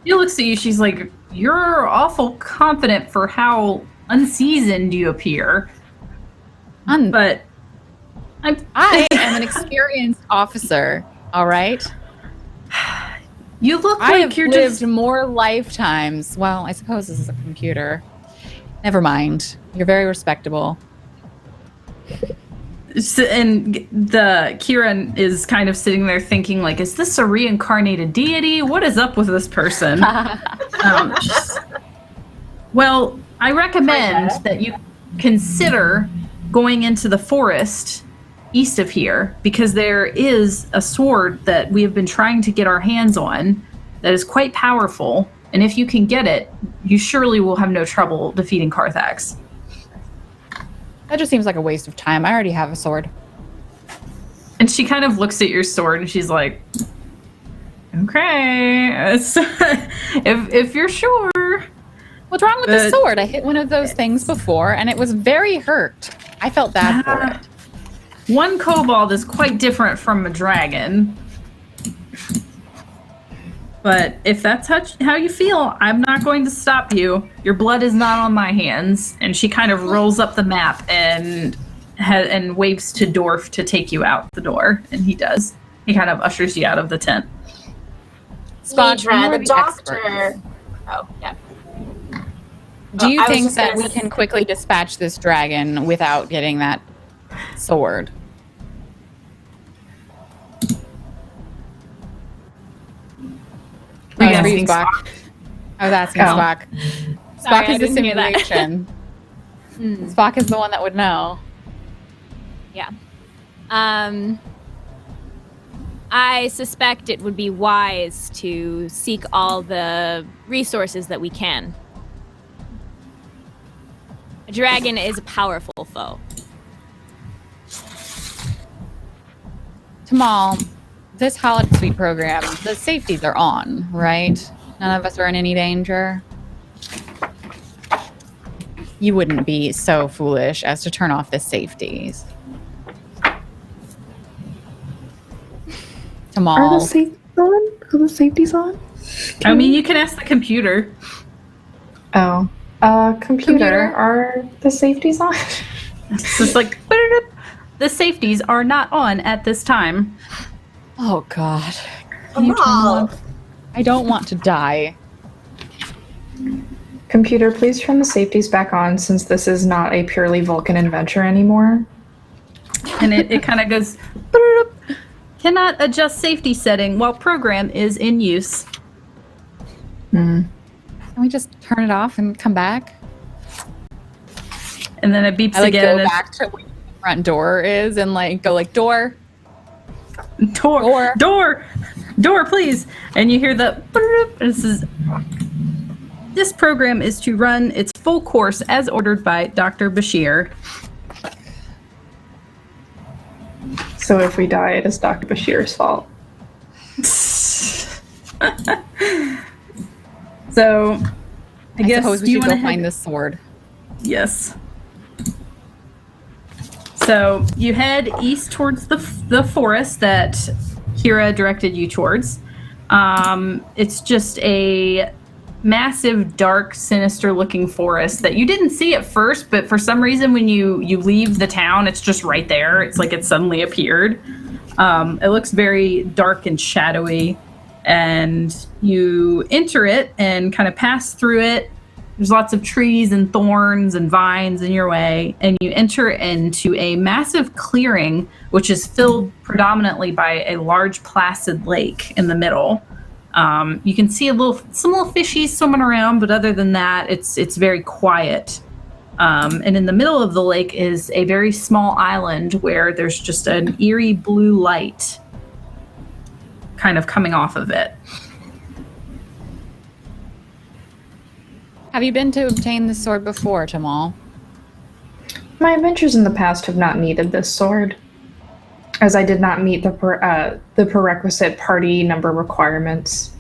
she looks at you, she's like, you're awful confident for how unseasoned you appear. But I am an experienced officer, all right? You look I like have you're lived just more lifetimes. Well, I suppose this is a computer. Never mind. You're very respectable. And the Kira is kind of sitting there thinking, like, is this a reincarnated deity? What is up with this person? Well, I recommend that you consider going into the forest east of here, because there is a sword that we have been trying to get our hands on that is quite powerful, and if you can get it, you surely will have no trouble defeating Carthax. That just seems like a waste of time. I already have a sword. And she kind of looks at your sword and she's like, okay, if you're sure. What's wrong with the sword? I hit one of those things before and it was very hurt. I felt bad for it. One kobold is quite different from a dragon. But if that's how you feel, I'm not going to stop you. Your blood is not on my hands. And she kind of rolls up the map and waves to Dorf to take you out the door. And he does. He kind of ushers you out of the tent. Spock, Deidre, the doctor. Oh, yeah. Do you think that we can quickly dispatch this dragon without getting that sword? I was asking Spock. Spock. Sorry, Spock is the simulation. Spock is the one that would know. Yeah. I suspect it would be wise to seek all the resources that we can. A dragon is a powerful foe. Tamal, this holiday suite program, the safeties are on, right? None of us are in any danger. You wouldn't be so foolish as to turn off the safeties. Tamal. Are the safeties on? Are the safeties on? I mean, you can ask the computer. Oh. Computer, are the safeties on? It's just like, the safeties are not on at this time. Oh, God. Can you turn them on? I don't want to die. Computer, please turn the safeties back on since this is not a purely Vulcan adventure anymore. And it kind of goes, cannot adjust safety setting while program is in use. Can we just turn it off and come back? And then it beeps I again. Go back to where the front door is and go door. Door, please. And you hear the, this program is to run its full course as ordered by Dr. Bashir. So if we die, it is Dr. Bashir's fault. So, I guess suppose we should go find this sword. Yes. So you head east towards the forest that Kira directed you towards. It's just a massive, dark, sinister-looking forest that you didn't see at first, but for some reason when you leave the town, it's just right there. It's like it suddenly appeared. It looks very dark and shadowy. And you enter it and kind of pass through it, There's lots of trees and thorns and vines in your way, and you enter into a massive clearing, which is filled predominantly by a large placid lake in the middle. You can see some little fishies swimming around, but other than that, it's very quiet. And in the middle of the lake is a very small island where there's just an eerie blue light kind of coming off of it. Have you been to obtain this sword before, Tamal? My adventures in the past have not needed this sword, as I did not meet the prerequisite party number requirements.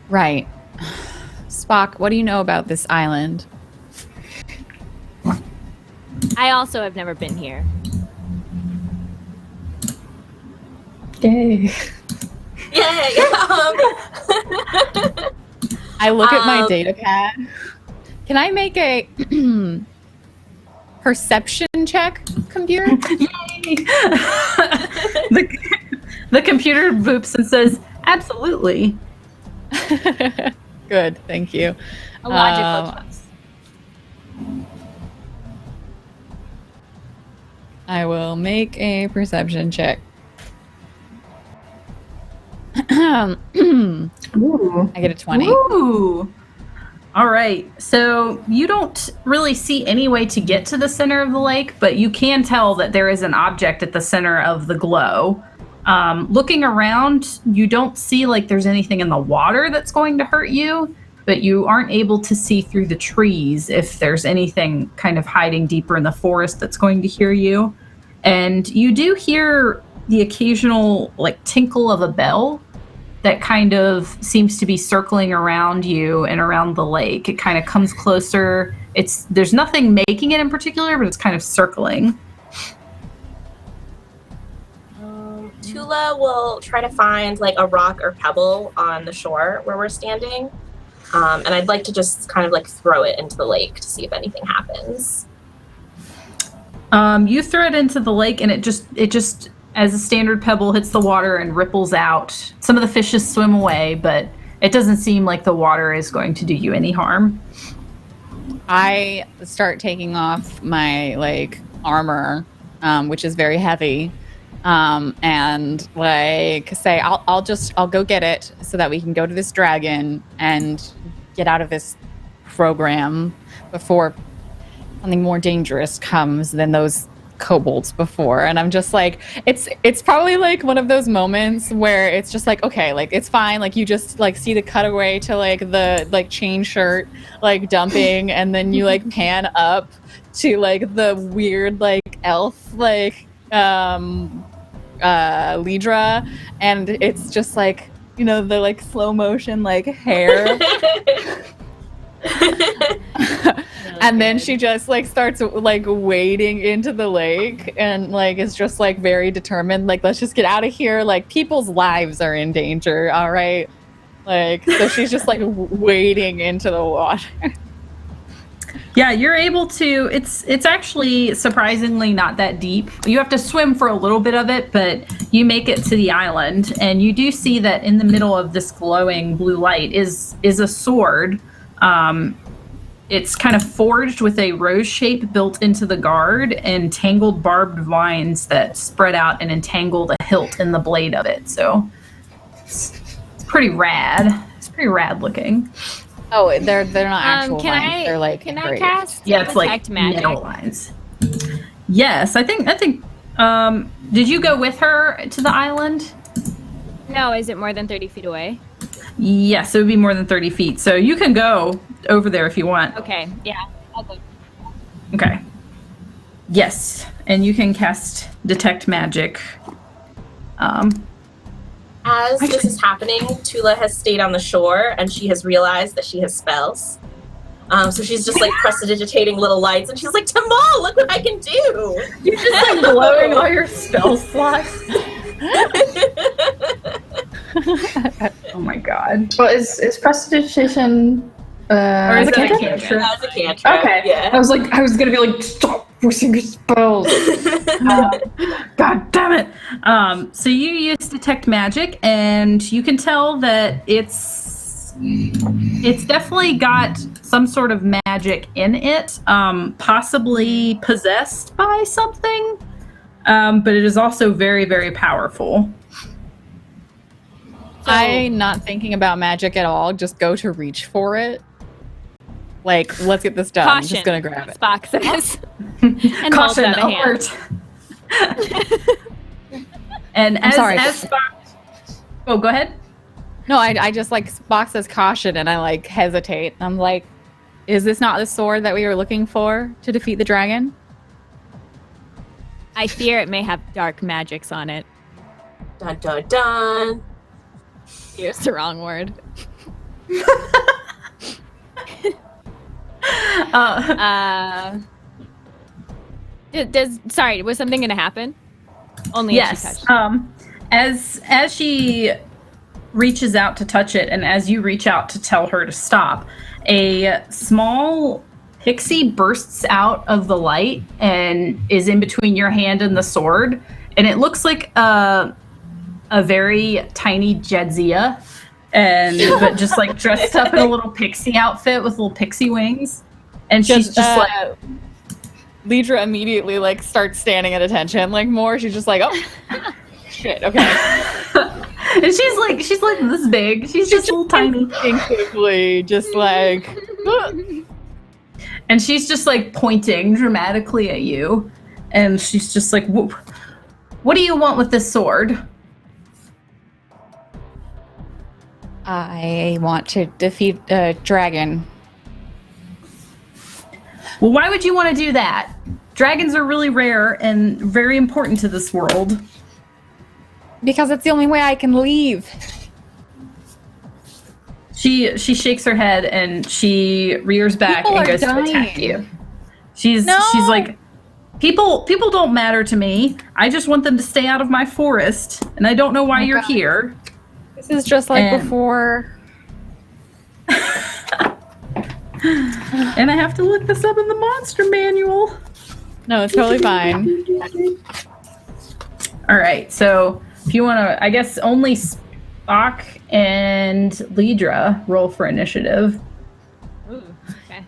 Right. Spock, what do you know about this island? I also have never been here. Yay. Yay! I look at my data pad. Can I make a perception check, computer? Yay! the computer boops and says, absolutely. Good, thank you. A logical choice. I will make a perception check. Ooh. I get a 20. Ooh. All right. So you don't really see any way to get to the center of the lake, but you can tell that there is an object at the center of the glow. Looking around, you don't see like there's anything in the water that's going to hurt you, but you aren't able to see through the trees if there's anything kind of hiding deeper in the forest that's going to hear you. And you do hear the occasional like tinkle of a bell that kind of seems to be circling around you and around the lake. It kind of comes closer. There's nothing making it in particular, but it's kind of circling. Tula will try to find like a rock or pebble on the shore where we're standing. And I'd like to just kind of like throw it into the lake to see if anything happens. You throw it into the lake and it just as a standard pebble hits the water and ripples out. Some of the fishes swim away, but it doesn't seem like the water is going to do you any harm. I start taking off my like armor, which is very heavy, and like say I'll go get it so that we can go to this dragon and get out of this program before something more dangerous comes than those kobolds before. And I'm just like, it's probably like one of those moments where it's just like, okay, like it's fine, like you just like see the cutaway to like the like chain shirt like dumping, and then you like pan up to like the weird like elf like Lidra, and it's just like, you know, the like slow motion like hair. And then she just like starts like wading into the lake and like is just like very determined, like let's just get out of here, like people's lives are in danger, all right, like so she's just like wading into the water. Yeah, you're able to. It's actually surprisingly not that deep. You have to swim for a little bit of it, but you make it to the island, and you do see that in the middle of this glowing blue light is a sword. It's kind of forged with a rose shape built into the guard and tangled barbed vines that spread out and entangle the hilt in the blade of it. So it's pretty rad. It's pretty rad looking. Oh, they're not actual lines. They're like can I engraved. cast It's like detect magic? metal lines. Yes, I think did you go with her to the island? No, is it more than 30 feet away? Yes, it would be more than 30 feet. So you can go over there if you want. Okay, yeah, I'll go. Okay. Yes, and you can cast detect magic. As this is happening, Tula has stayed on the shore and she has realized that she has spells. So she's just like prestidigitating little lights and she's like, Tamal, look what I can do! You're just like blowing all your spell slots. Oh my god. Well, is prestidigitation Or is a it a cantrip? cantrip? That was a cantrip. Okay. Yeah. I was gonna be like, stop forcing your spells. God damn it. So you use detect magic, and you can tell that it's It's definitely got some sort of magic in it, possibly possessed by something, but it is also very, very powerful. I'm not thinking about magic at all. Just go to reach for it. Like, let's get this done. I'm just gonna grab it. Spock says. And Caution, holds out a hand. alert. And as Spock... Oh, go ahead. No, I just like Spock says caution, and I like hesitate. I'm like, is this not the sword that we were looking for to defeat the dragon? I fear it may have dark magics on it. Dun dun dun. Here's the wrong word. Sorry, was something gonna happen? Only if she touched it. As she reaches out to touch it, and as you reach out to tell her to stop, a small pixie bursts out of the light and is in between your hand and the sword, and it looks like a very tiny Jadzia, but just like dressed up in a little pixie outfit with little pixie wings, and she's just like. Lidra immediately like starts standing at attention, like more. She's just like, oh shit, okay. And she's like this big. She's just little tiny. Instinctively, just like. And she's just like pointing dramatically at you, and she's just like, "What do you want with this sword?" I want to defeat a dragon. Well, why would you want to do that? Dragons are really rare and very important to this world. Because it's the only way I can leave. She shakes her head and she rears back and goes to attack you. She's like, people don't matter to me. I just want them to stay out of my forest, and I don't know why you're here. This is just like before. And I have to look this up in the monster manual. No, it's totally fine. All right, so if you want to, I guess only Spock and Lidra roll for initiative. Ooh, okay.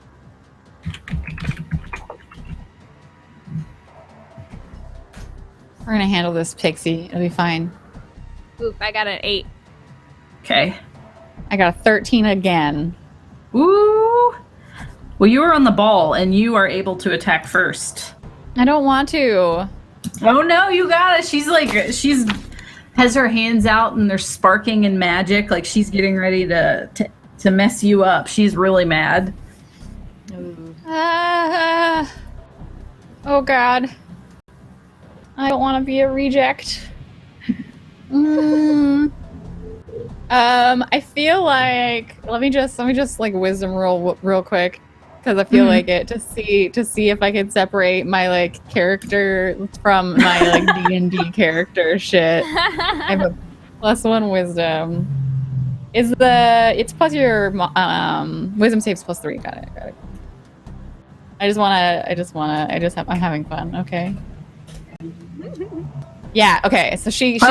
We're gonna handle this pixie. It'll be fine. Oop, I got an 8. Okay. I got a 13 again. Ooh. Well, you are on the ball, and you are able to attack first. I don't want to. Oh no, you got it. She's has her hands out, and they're sparking in magic, like she's getting ready to mess you up. She's really mad. Oh God. I don't want to be a reject. I feel like let me just like wisdom roll real quick, because I feel like it to see if I can separate my like character from my like D&D character shit. I have a +1 wisdom. It's plus your wisdom saves +3. Got it. I'm having fun. Okay. Yeah. Okay. So she's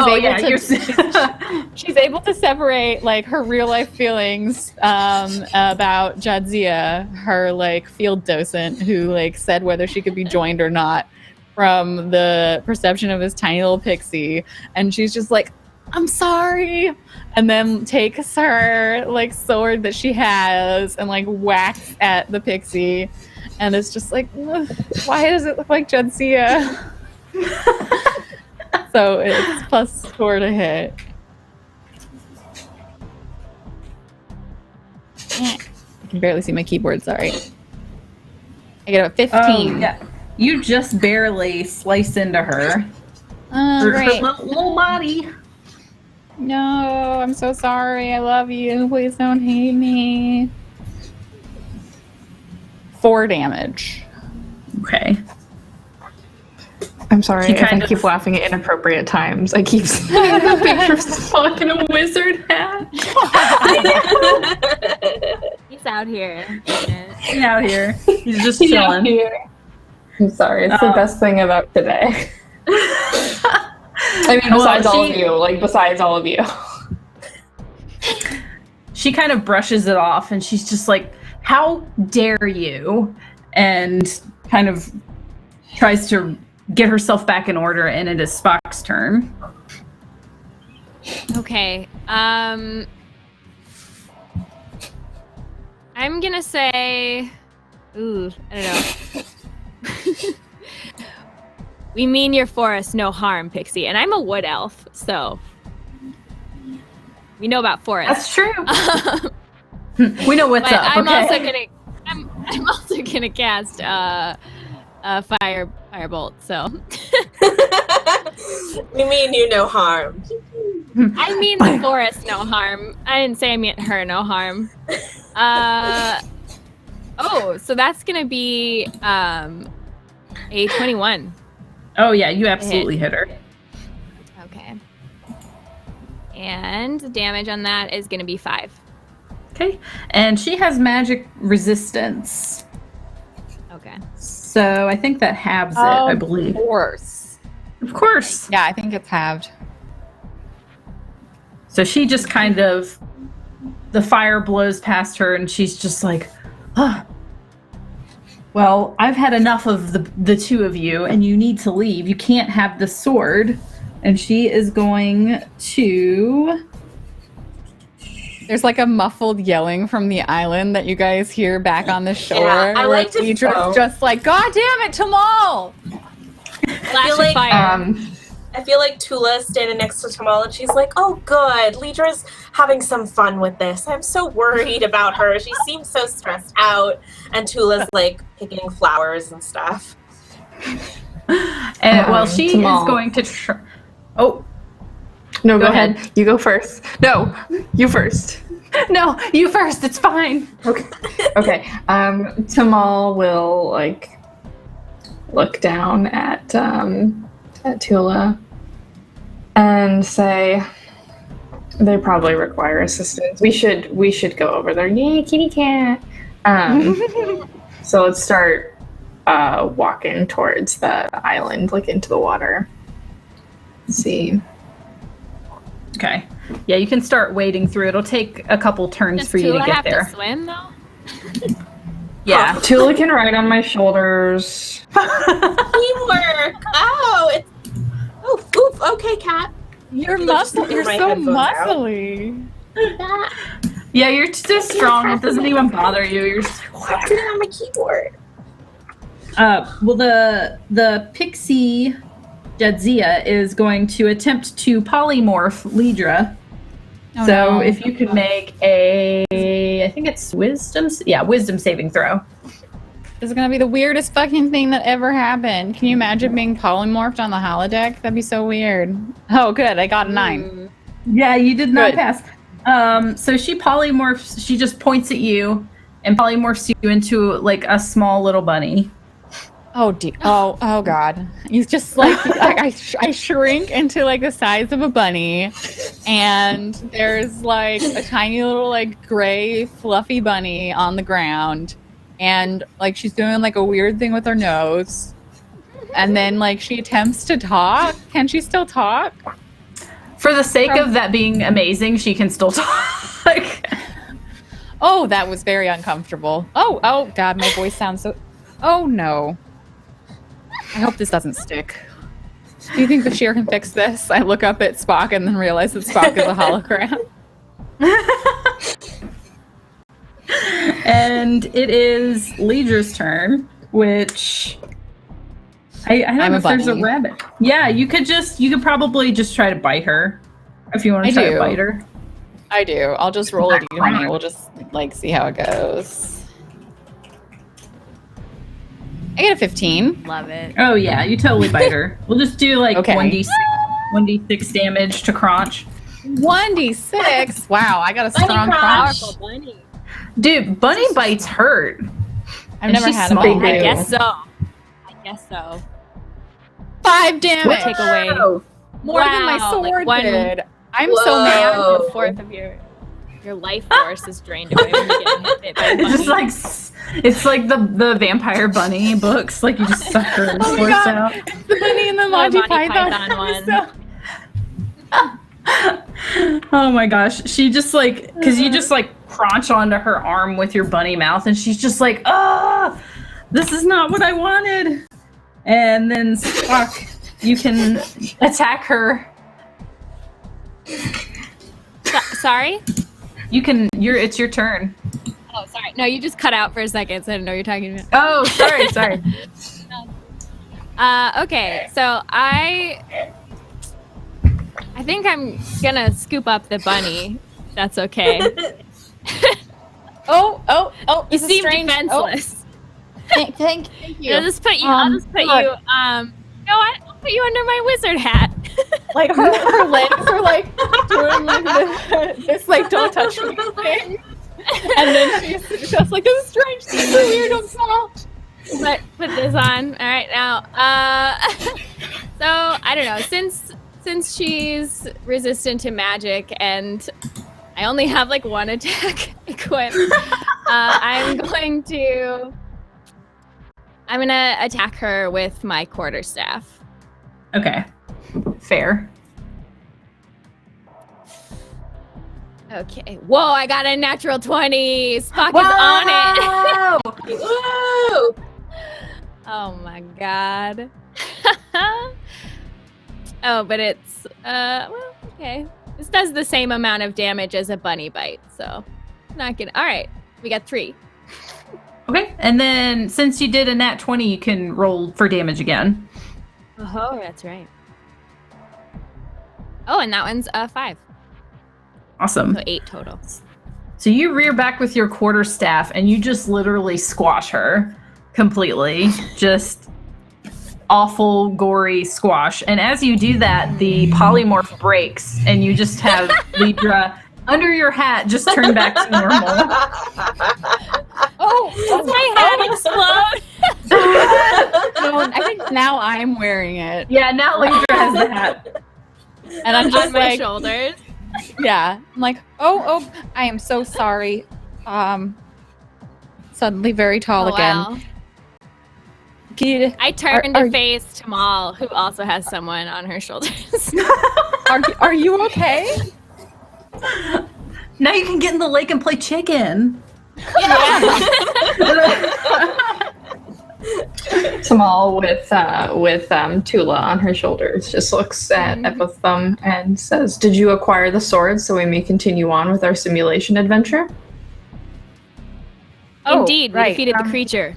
able to separate like her real life feelings about Jadzia, her like field docent who like said whether she could be joined or not, from the perception of this tiny little pixie, and she's just like, I'm sorry, and then takes her like sword that she has and like whacks at the pixie, and it's just like, why does it look like Jadzia? So it's +4 to hit. I can barely see my keyboard, sorry. I get a 15. Oh, yeah. You just barely slice into her. Her little body. No, I'm so sorry. I love you. Please don't hate me. 4 damage. Okay. I'm sorry if I keep laughing at inappropriate times. I keep seeing the picture of Spock in a wizard hat. He's out here. He's out here. He's just chilling. I'm sorry. It's the best thing about today. I mean, besides all of you. she kind of brushes it off, and she's just like, "How dare you?" And kind of tries to get herself back in order, and it is Spock's turn. Okay. I'm gonna say, I don't know. We mean your forest no harm, Pixie. And I'm a wood elf, so we know about forests. That's true. We know what's up. I'm Okay? also gonna cast a firebolt. So We mean you no harm. I mean the forest no harm. I didn't say I meant her no harm. So that's gonna be a 21. Oh yeah, you absolutely hit her. Okay. And the damage on that is gonna be 5. Okay, and she has magic resistance, Okay. so I think that halves it. I believe. Of course. Of course. Yeah, I think it's halved. So she just kind of, the fire blows past her, and she's just like, well, I've had enough of the two of you, and you need to leave. You can't have the sword. And she is going to... There's like a muffled yelling from the island that you guys hear back on the shore. Yeah, I like to Lidra's just like, God damn it, Tamal! Flash of fire. I feel like Tula is standing next to Tamal, and she's like, "Oh, good. Lidra's having some fun with this. I'm so worried about her. She seems so stressed out." And Tula's like picking flowers and stuff. And well, she Tamal. is going to... Oh, No, Go go ahead. ahead. You go first. No, you first. no, you first. It's fine. Okay. Okay. Tamal will like look down at Tula and say, "They probably require assistance. We should go over there." Yay, kitty cat. So let's start walking towards the island, like into the water. Let's see. Okay. Yeah, you can start wading through. It'll take a couple turns Does for you to Tula get have there. to swim though? Yeah. Tula can ride on my shoulders. Teamwork. Oof. Okay, cat. You're Tula just muscle. threw You're my so headphones out. muscly. Yeah, you're so strong. It doesn't even bother you. You're just Stop sitting on my keyboard. well, the pixie Jadzia is going to attempt to polymorph Lidra. Oh, So no. if you could make I think it's wisdom saving throw. This is gonna be the weirdest fucking thing that ever happened. Can you imagine being polymorphed on the holodeck? That'd be so weird. Oh, good. I got a 9. Yeah, you did not Good. pass. So she polymorphs. She just points at you and polymorphs you into like a small little bunny. Oh, oh God. You just like, I shrink into like the size of a bunny, and there's like a tiny little like gray fluffy bunny on the ground, and like she's doing like a weird thing with her nose, and then like she attempts to talk. Can she still talk? For the sake of that being amazing, she can still talk. Oh, that was very uncomfortable. Oh God, my voice sounds so. Oh no. I hope this doesn't stick. Do you think Bashir can fix this? I look up at Spock and then realize that Spock is a hologram. And it is Lidra's turn, which I don't I'm know a if there's a bunny. rabbit. Yeah, you could probably just try to bite her if you want I to try do. to bite her. I do. I'll just roll a d20. We'll just like see how it goes. I get a 15. Love it. Oh yeah, you totally bite her. We'll just do like Okay. 1d6 damage to Crunch. 1d6. Wow, I got a strong crunch. crunch. Bunny. Dude, bunny bites hurt. I've And never she's had a small. bunny. I guess so. 5 damage. Take away More than my Wow, sword like one- did. I'm Whoa. so mad. Oh. a fourth of your life force is drained away when you get hit by a It's just bunny. like it's like the vampire bunny books. Like you just suck her Oh my force God. out. The bunny and the The Monty Monty Python Python one. episode. Oh my gosh. She just like, because you just like crunch onto her arm with your bunny mouth, and she's just like, this is not what I wanted. And then Spock, you can attack her. Sorry? It's your turn. Oh, sorry. No, you just cut out for a second, so I didn't know what you're talking about. Oh, sorry. Okay, so I think I'm gonna scoop up the bunny. That's okay. You seem defenseless. Thank you. I'll just put you. I'll put you under my wizard hat. Like her legs are like doing like this like don't touch me thing. And then she's just like, this is strange, this is so weird, don't smell. But put this on. All right, now. So I don't know. Since she's resistant to magic and I only have like one attack equipped, I'm gonna attack her with my quarterstaff. Okay. Fair. Okay. Whoa, I got a natural 20. Spock is on it. Woo! Oh my god. Oh, but it's well, okay. This does the same amount of damage as a bunny bite, so not gonna. All right, we got 3. Okay, and then since you did a nat 20, you can roll for damage again. Oh, that's right. Oh, and that one's 5. Awesome. So 8 total. So you rear back with your quarterstaff, and you just literally squash her completely. Just awful, gory squash. And as you do that, the polymorph breaks, and you just have Libra under your hat just turn back to normal. Does my hat explode? No, I think now I'm wearing it. Yeah, now Libra has the hat. And I'm just on my like, shoulders. yeah. I'm like, oh, I am so sorry. Suddenly very tall again. Wow. Can I turned to face Tamal, who also has someone on her shoulders. are you okay? Now you can get in the lake and play chicken. Tamal with Tula on her shoulders just looks at both of them and says, "Did you acquire the sword so we may continue on with our simulation adventure?" Indeed, we right. defeated the creature.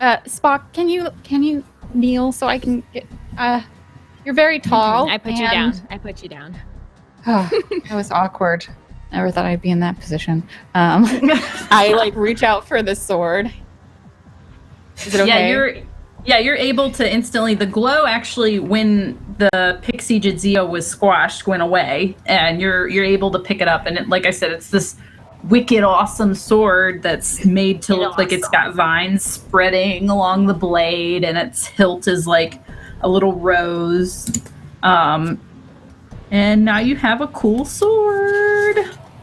Spock, can you kneel so I can get? You're very tall. I put you down. I put you down. Oh, that was awkward. Never thought I'd be in that position. I like reach out for the sword. Is it okay? You're able to instantly. The glow actually, when the pixie Jadzia was squashed, went away, and you're able to pick it up. And it, like I said, it's this wicked awesome sword that's made to look like it's got vines spreading along the blade, and its hilt is like a little rose. And now you have a cool sword.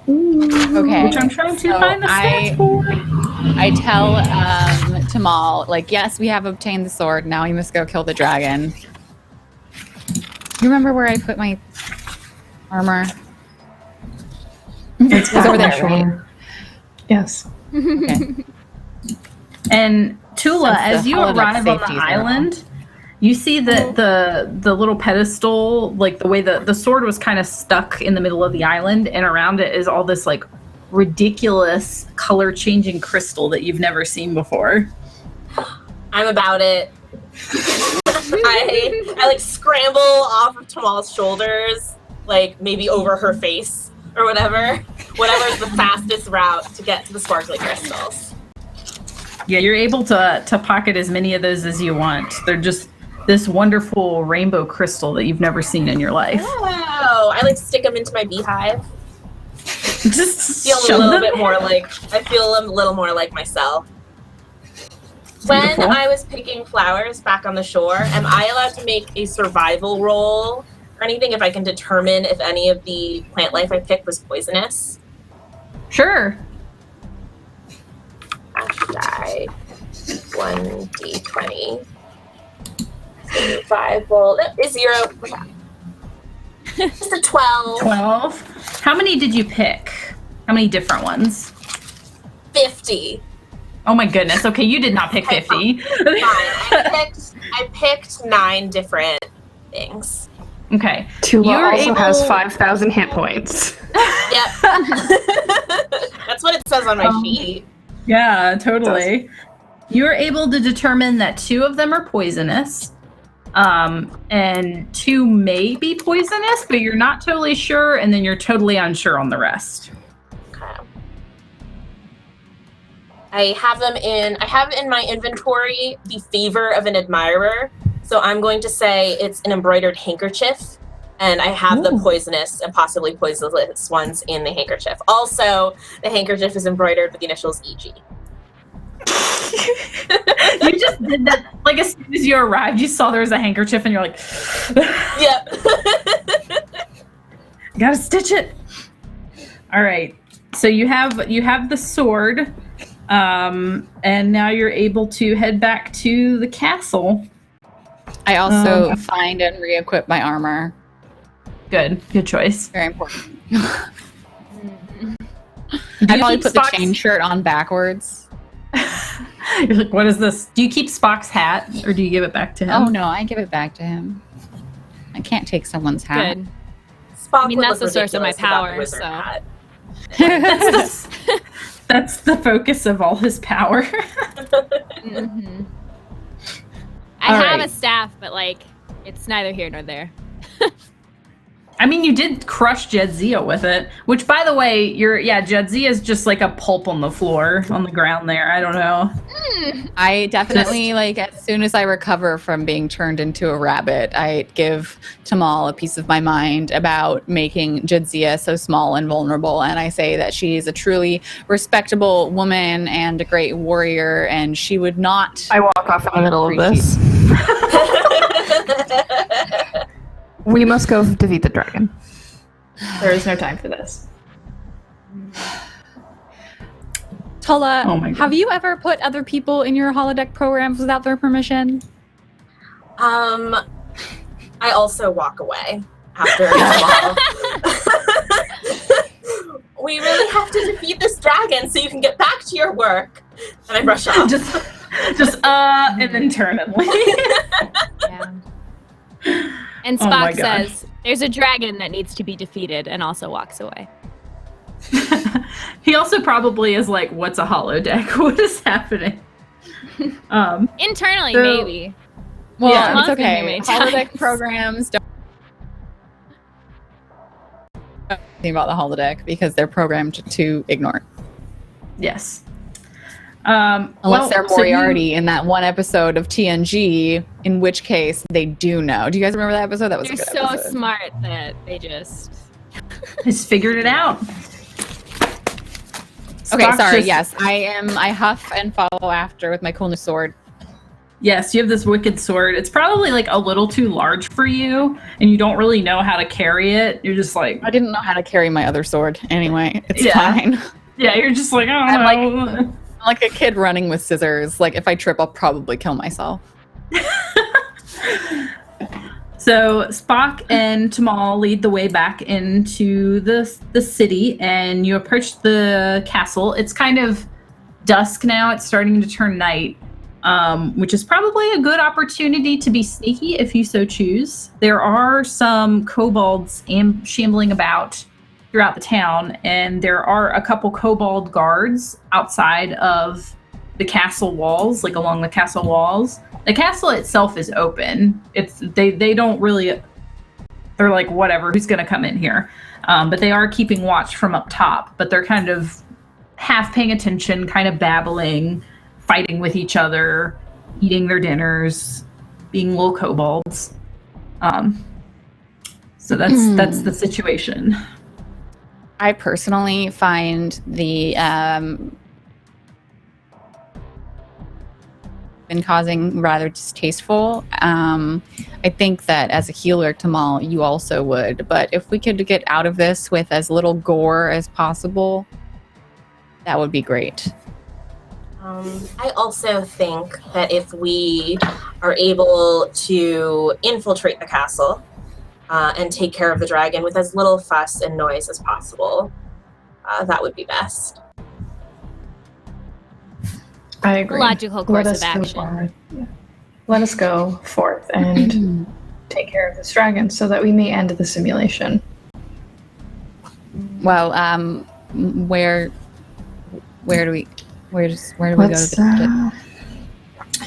Okay. Which I'm trying to find the stats for. I tell Tamal, like, yes, we have obtained the sword. Now we must go kill the dragon. You remember where I put my armor? It's over there, right? Yes. Okay. And Tula, Since as the you holodeck arrive on the safeties are island, you see that the little pedestal, like the way the sword was kind of stuck in the middle of the island, and around it is all this like ridiculous color changing crystal that you've never seen before. I'm about it. I like scramble off of Tamal's shoulders, like maybe over her face or whatever. Whatever's the fastest route to get to the sparkly crystals. Yeah, you're able to pocket as many of those as you want. They're just this wonderful rainbow crystal that you've never seen in your life. Oh, I like stick them into my beehive. Just Feel a little bit more like I feel a little more like myself. When I was picking flowers back on the shore, am I allowed to make a survival roll or anything if I can determine if any of the plant life I picked was poisonous? Sure. Die 1d20. 5 roll is 0. Just a 12. 12. How many did you pick? How many different ones? 50. Oh my goodness. Okay, you did not pick 50. Fine. I picked 9 different things. Okay. Tula You're also able- has 5,000 hit points. Yep. That's what it says on my sheet. Yeah, totally. You're able to determine that 2 of them are poisonous. And 2 may be poisonous, but you're not totally sure, and then you're totally unsure on the rest. Okay. I have in my inventory the favor of an admirer. So I'm going to say it's an embroidered handkerchief, and I have the poisonous and possibly poisonous ones in the handkerchief. Also, the handkerchief is embroidered with the initials EG. You just did that. Like, as soon as you arrived, you saw there was a handkerchief, and you're like, Yep. gotta stitch it. All right. So you have the sword, and now you're able to head back to the castle. I also find and re-equip my armor. Good choice. Very important. Do I you probably keep put the Spock's- chain shirt on backwards. You're like, what is this? Do you keep Spock's hat, or do you give it back to him? Oh no, I give it back to him. I can't take someone's hat. Good. Spock I mean, would that's look the source of my ridiculous without the power, wizard so. hat. That's the focus of all his power. Mm-hmm. I All have right. a staff, but like, it's neither here nor there. I mean, you did crush Jedzia with it, which, by the way, Jedzia is just like a pulp on the floor, on the ground there. I don't know. I definitely, like, as soon as I recover from being turned into a rabbit, I give Tamal a piece of my mind about making Jadzia so small and vulnerable. And I say that she's a truly respectable woman and a great warrior, and she would not. I walk off in the middle of this. We must go defeat the dragon. There is no time for this. Tola, Oh my God. have you ever put other people in your holodeck programs without their permission? I also walk away after a while. We really have to defeat this dragon so you can get back to your work. And I brush off. And then turn and leave. Yeah. And Oh my Spock gosh. says, "There's a dragon that needs to be defeated," and also walks away. He also probably is like, what's a holodeck? What is happening? Internally, So- maybe. Well, Yeah. it's Must be okay. many Holodeck times. programs don't think about the holodeck because they're programmed to ignore. Yes. Unless they're Moriarty in that one episode of TNG, in which case they do know. Do you guys remember that episode? That was They're a good so episode. smart that they just. Just figured it out. Okay, Spock sorry. just- Yes, I huff and follow after with my cool new sword. Yes, you have this wicked sword. It's probably like a little too large for you, and you don't really know how to carry it. You're just like, I didn't know how to carry my other sword. Anyway, it's Yeah. fine. yeah, you're just like, I don't know. I'm like a kid running with scissors. Like if I trip, I'll probably kill myself. So Spock and Tamal lead the way back into the city, and you approach the castle. It's kind of dusk now. It's starting to turn night, which is probably a good opportunity to be sneaky if you so choose. There are some kobolds shambling about throughout the town, and there are a couple kobold guards outside of the castle walls, like along the castle walls. The castle itself is open. They don't really. They're like, whatever, who's gonna come in here? But they are keeping watch from up top. But they're kind of half paying attention, kind of babbling, fighting with each other, eating their dinners, being little kobolds. So that's the situation. I personally find the been causing rather distasteful. I think that as a healer, Tamal, you also would. But if we could get out of this with as little gore as possible, that would be great. I also think that if we are able to infiltrate the castle and take care of the dragon with as little fuss and noise as possible. That would be best. I agree. Logical course of go action. forward. Yeah. Let us go forth and take care of this dragon so that we may end the simulation. Well, where do we go to Let's, the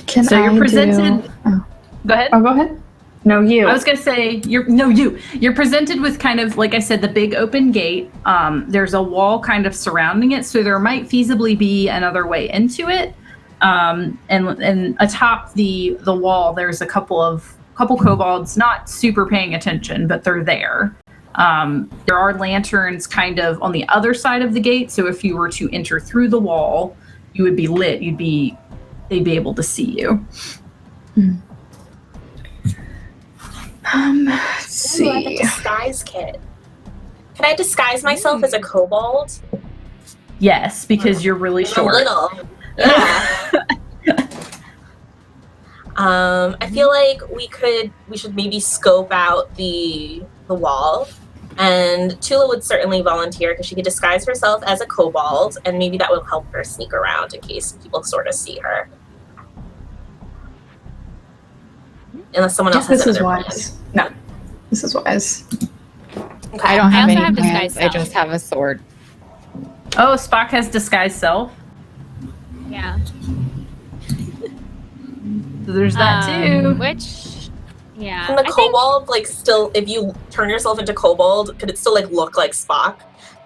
Can So you're I presented. do... Oh. Go ahead. Oh, go ahead. No, you. I was gonna say you're presented with kind of, like I said, the big open gate. There's a wall kind of surrounding it, so there might feasibly be another way into it. And atop the wall, there's a couple kobolds not super paying attention, but they're there. There are lanterns kind of on the other side of the gate, so if you were to enter through the wall, you would be lit. They'd be able to see you. Let's see. Ooh, I have a disguise kit. Can I disguise myself as a kobold? Yes, because you're really I'm short. little. Yeah. I feel like we should maybe scope out the wall, and Tula would certainly volunteer because she could disguise herself as a kobold, and maybe that will help her sneak around in case people sort of see her. Unless someone else has This is another wise. No, this is wise. plan. Okay. I don't have also any have plans. disguise I self. just have a sword. Oh, Spock has disguised self. Yeah. So there's that too. Which, yeah. Can the I think- kobold still, if you turn yourself into kobold, could it still look like Spock?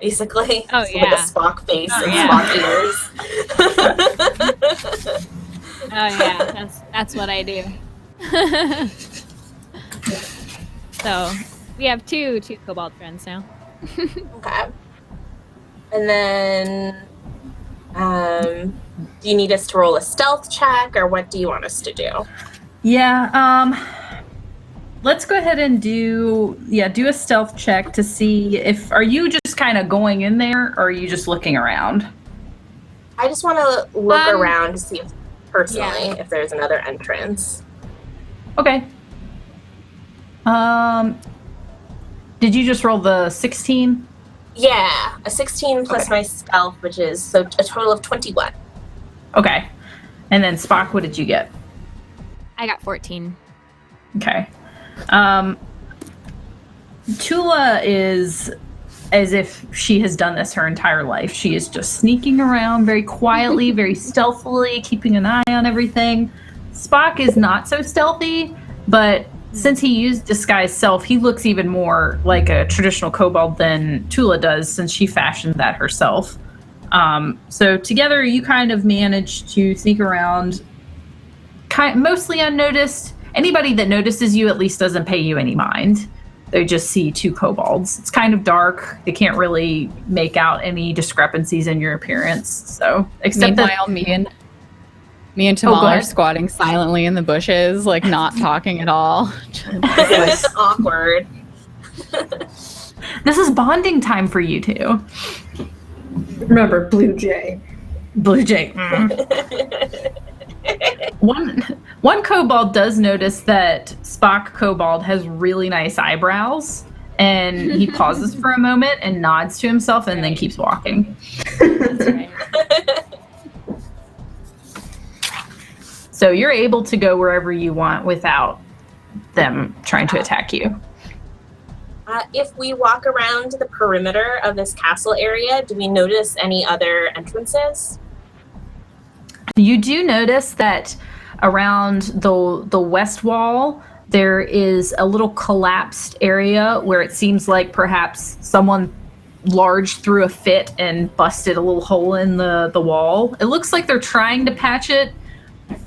Basically, Oh, So, yeah. like a Spock face Oh, and yeah. Spock ears. Oh yeah, that's what I do. So we have two kobold friends now. Okay. And then, do you need us to roll a stealth check, or what do you want us to do? Yeah. Let's go ahead and do a stealth check to see are you just kind of going in there, or are you just looking around? I just want to look Um, around to see if there's another entrance. Okay. Did you just roll the 16? Yeah, a 16 plus Okay. my stealth, which is a total of 21. Okay. And then Spock, what did you get? I got 14. Okay. Tula is as if she has done this her entire life. She is just sneaking around very quietly, very stealthily, keeping an eye on everything. Spock is not so stealthy, but since he used disguise self, he looks even more like a traditional kobold than Tula does, since she fashioned that herself. So together, you kind of manage to sneak around, mostly unnoticed. Anybody that notices you at least doesn't pay you any mind. They just see two kobolds. It's kind of dark. They can't really make out any discrepancies in your appearance. So, except Meanwhile, me and go Tamal are ahead. squatting silently in the bushes, not talking at all. It's awkward. this is bonding time for you two. Remember, Blue Jay. Blue Jay. One kobold does notice that Spock kobold has really nice eyebrows, and he pauses for a moment and nods to himself and then keeps walking. That's right. So you're able to go wherever you want without them trying to attack you. If we walk around the perimeter of this castle area, do we notice any other entrances? You do notice that around the west wall, there is a little collapsed area where it seems like perhaps someone large threw a fit and busted a little hole in the wall. It looks like they're trying to patch it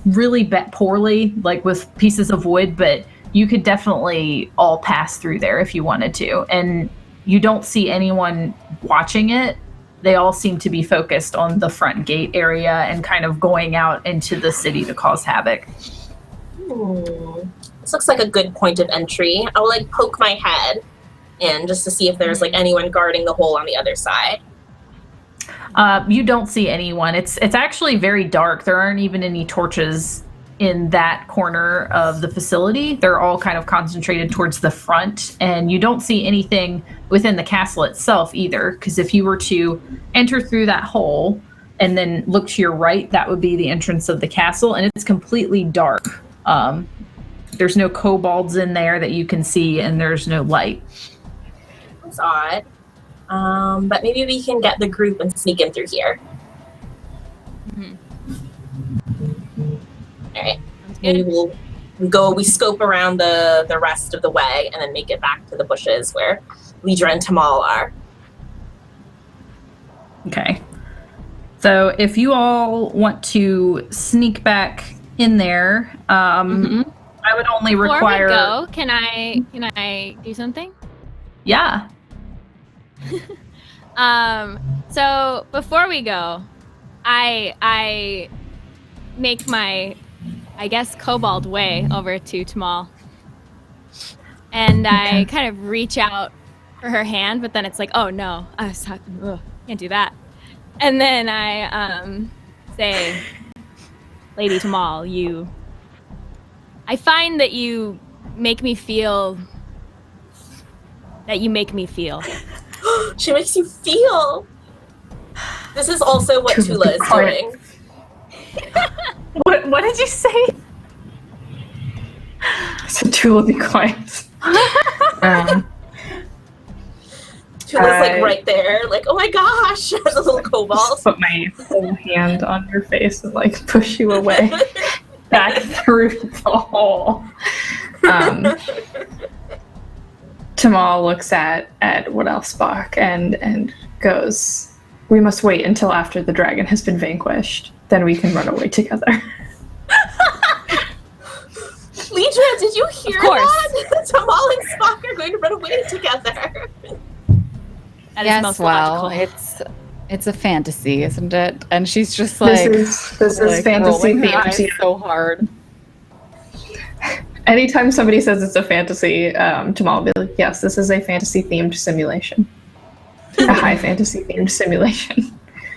really poorly, with pieces of wood, but you could definitely all pass through there if you wanted to. And you don't see anyone watching it. They all seem to be focused on the front gate area and kind of going out into the city to cause havoc. This looks like a good point of entry. I'll poke my head in just to see if there's anyone guarding the hole on the other side. You don't see anyone. It's actually very dark. There aren't even any torches in that corner of the facility. They're all kind of concentrated towards the front, and you don't see anything within the castle itself either, because if you were to enter through that hole and then look to your right, that would be the entrance of the castle, and it's completely dark. There's no kobolds in there that you can see, and there's no light. That's odd. But maybe we can get the group and sneak in through here. All right. We scope around the rest of the way and then make it back to the bushes where Lidra and Tamal are. Okay. So if you all want to sneak back in there, I would only require. Before we go, can I do something? Yeah. So before we go, I make my, I guess, kobold way over to Tamal. And I kind of reach out for her hand, but then it's like, oh no, can't do that. And then I say, Lady Tamal, I find that you make me feel that you make me feel. She makes you feel. This is also what Tula is doing. What did you say? I said Tula, be quiet. Tula's like right there, like, oh my gosh, there's a little kobold. Put my whole hand on your face and like push you away back through the hole. Tamal looks at what else Spock and goes, we must wait until after the dragon has been vanquished. Then we can run away together. Lidra, did you hear that? Tamal and Spock are going to run away together. That is most logical. It's a fantasy, isn't it? And she's just like, this is fantasy themed so hard. Anytime somebody says it's a fantasy, Tamal will be like, yes, this is a fantasy themed simulation. A high fantasy themed simulation.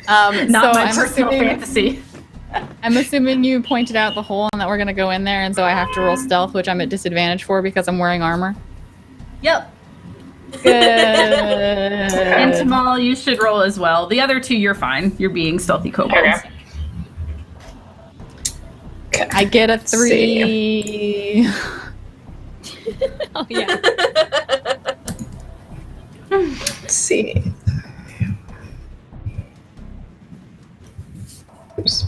Not my personal fantasy. I'm assuming you pointed out the hole and that we're going to go in there, and so I have to roll stealth, which I'm at disadvantage for because I'm wearing armor. Yep. Good. And Tamal, you should roll as well. The other two, you're fine. You're being stealthy kobolds. Okay. I get a 3. Oh, yeah. Let's see. Oops.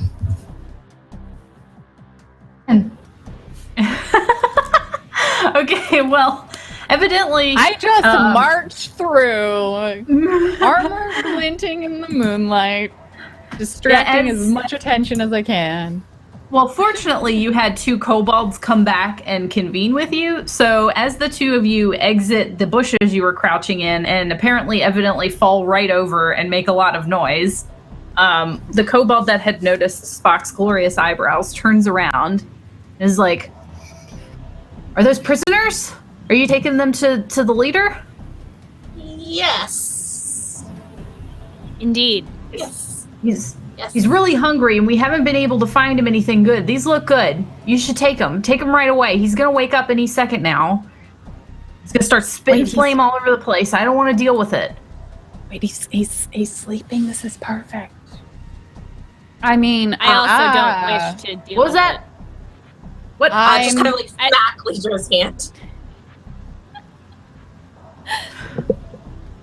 Okay, well, evidently... I just marched through, armor glinting in the moonlight, distracting as much attention as I can. Well, fortunately, you had two kobolds come back and convene with you. So as the two of you exit the bushes you were crouching in and apparently evidently fall right over and make a lot of noise, the kobold that had noticed Spock's glorious eyebrows turns around and is like, are those prisoners? Are you taking them to the leader? Yes. Indeed. Yes. He's really hungry, and we haven't been able to find him anything good. These look good. You should take him. Take him right away. He's going to wake up any second now. He's going to start spitting flame all over the place. I don't want to deal with it. Wait, he's sleeping. This is perfect. I mean, I also don't wish to deal What was with that? What? I just kind of like smack Lidra's hand.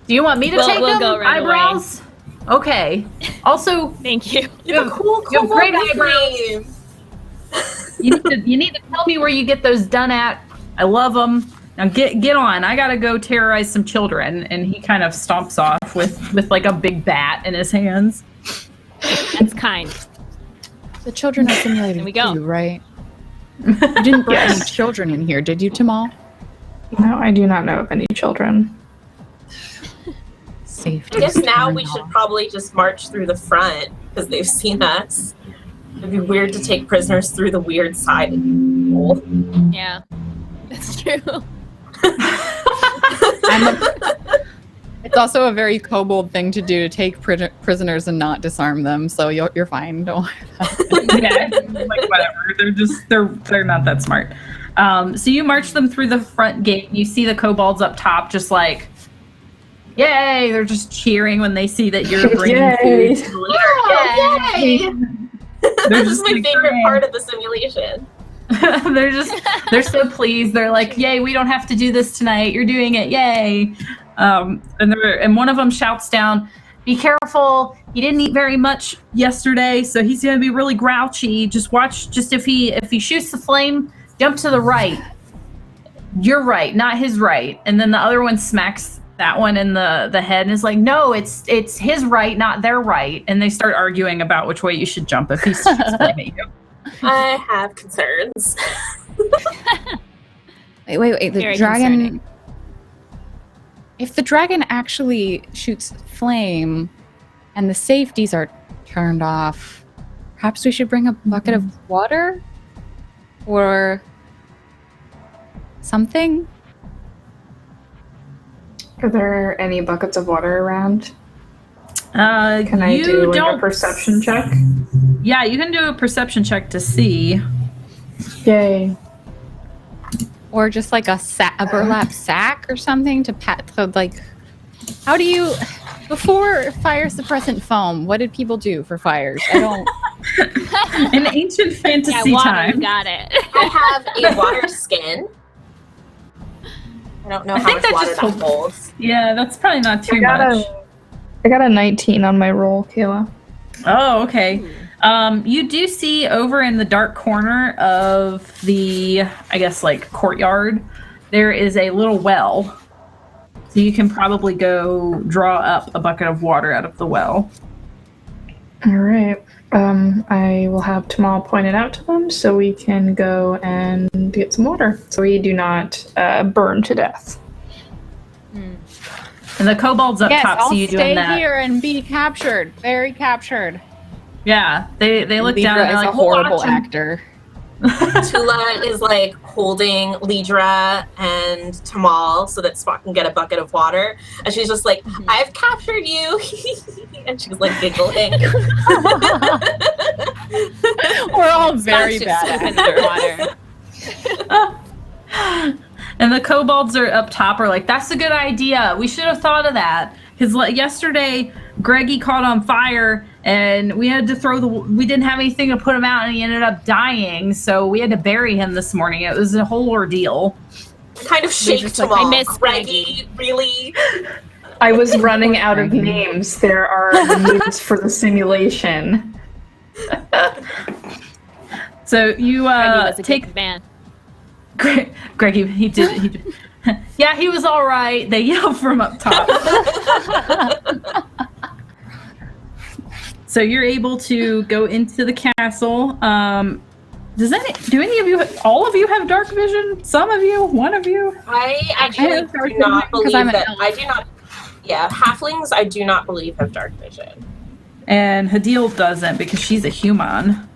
Do you want me to take we'll them? go right Eyebrows? Okay. Also, Thank you. You have cool you have great eyebrows. you need to tell me where you get those done at. I love them. Now get on. I gotta go terrorize some children. And he kind of stomps off with like a big bat in his hands. That's kind. The children are simulated. Here we go. Too, right? You didn't bring any children in here, did you, Tamal? No, I do not know of any children. Safety. I guess now we should probably just march through the front because they've seen us. It'd be weird to take prisoners through the weird side of the hole. Yeah, that's true. It's also a very kobold thing to do, to take prisoners and not disarm them. So you're fine. Don't worry about it. Yeah, like whatever. They're not that smart. So you march them through the front gate. You see the kobolds up top, just like, yay! They're just cheering when they see that you're bringing food to the leader. Oh, yay! This is my like, favorite part of the simulation. they're so pleased. They're like, yay, we don't have to do this tonight. You're doing it, yay. And one of them shouts down, be careful. He didn't eat very much yesterday, so he's going to be really grouchy. Just watch, if he shoots the flame, jump to the right. You're right, not his right. And then the other one smacks that one in the head and is like, no, it's his right, not their right. And they start arguing about which way you should jump if he shoots flame at you. I have concerns. Wait. The Very dragon. concerning. If the dragon actually shoots flame and the safeties are turned off, perhaps we should bring a bucket of water? Or something? Are there any buckets of water around? Can I do a perception check? Yeah, you can do a perception check to see. Yay. Or just like a burlap sack or something to how do you, before fire suppressant foam, what did people do for fires? I don't. In ancient fantasy water, time. got it. I have a water skin. I don't know how much water that holds. Yeah, that's probably not too much. I got a 19 on my roll, Kayla. Oh, okay. You do see over in the dark corner of the, I guess, like courtyard, there is a little well. So you can probably go draw up a bucket of water out of the well. All right. I will have Tamal point it out to them so we can go and get some water so we do not burn to death. And the kobolds up top I'll see you doing that. stay here and be captured. Very captured. Yeah, they look Lidra down and they're is like, a horrible "Watch him." actor. Tula is like holding Lidra and Tamal so that Spock can get a bucket of water. And she's just like, I've captured you. And she's like giggling. We're all very Spock's just bad swimming in actors. that water. And the kobolds are up top are like, that's a good idea. We should have thought of that. Because yesterday, Greggy caught on fire and we had to we didn't have anything to put him out and he ended up dying. So we had to bury him this morning. It was a whole ordeal. Kind of shake just Tamal. like, I miss Greggy, really? I was running out of names. There are names for the simulation. So you Greggy was a take good man. Greggy, he did. Yeah, he was all right. They yelled from up top. So you're able to go into the castle. Do any of you, all of you have dark vision? Some of you? One of you? I actually have dark do not vision believe 'cause I'm an that. elf. I do not. Yeah, halflings I do not believe have dark vision. And Hadil doesn't because she's a human.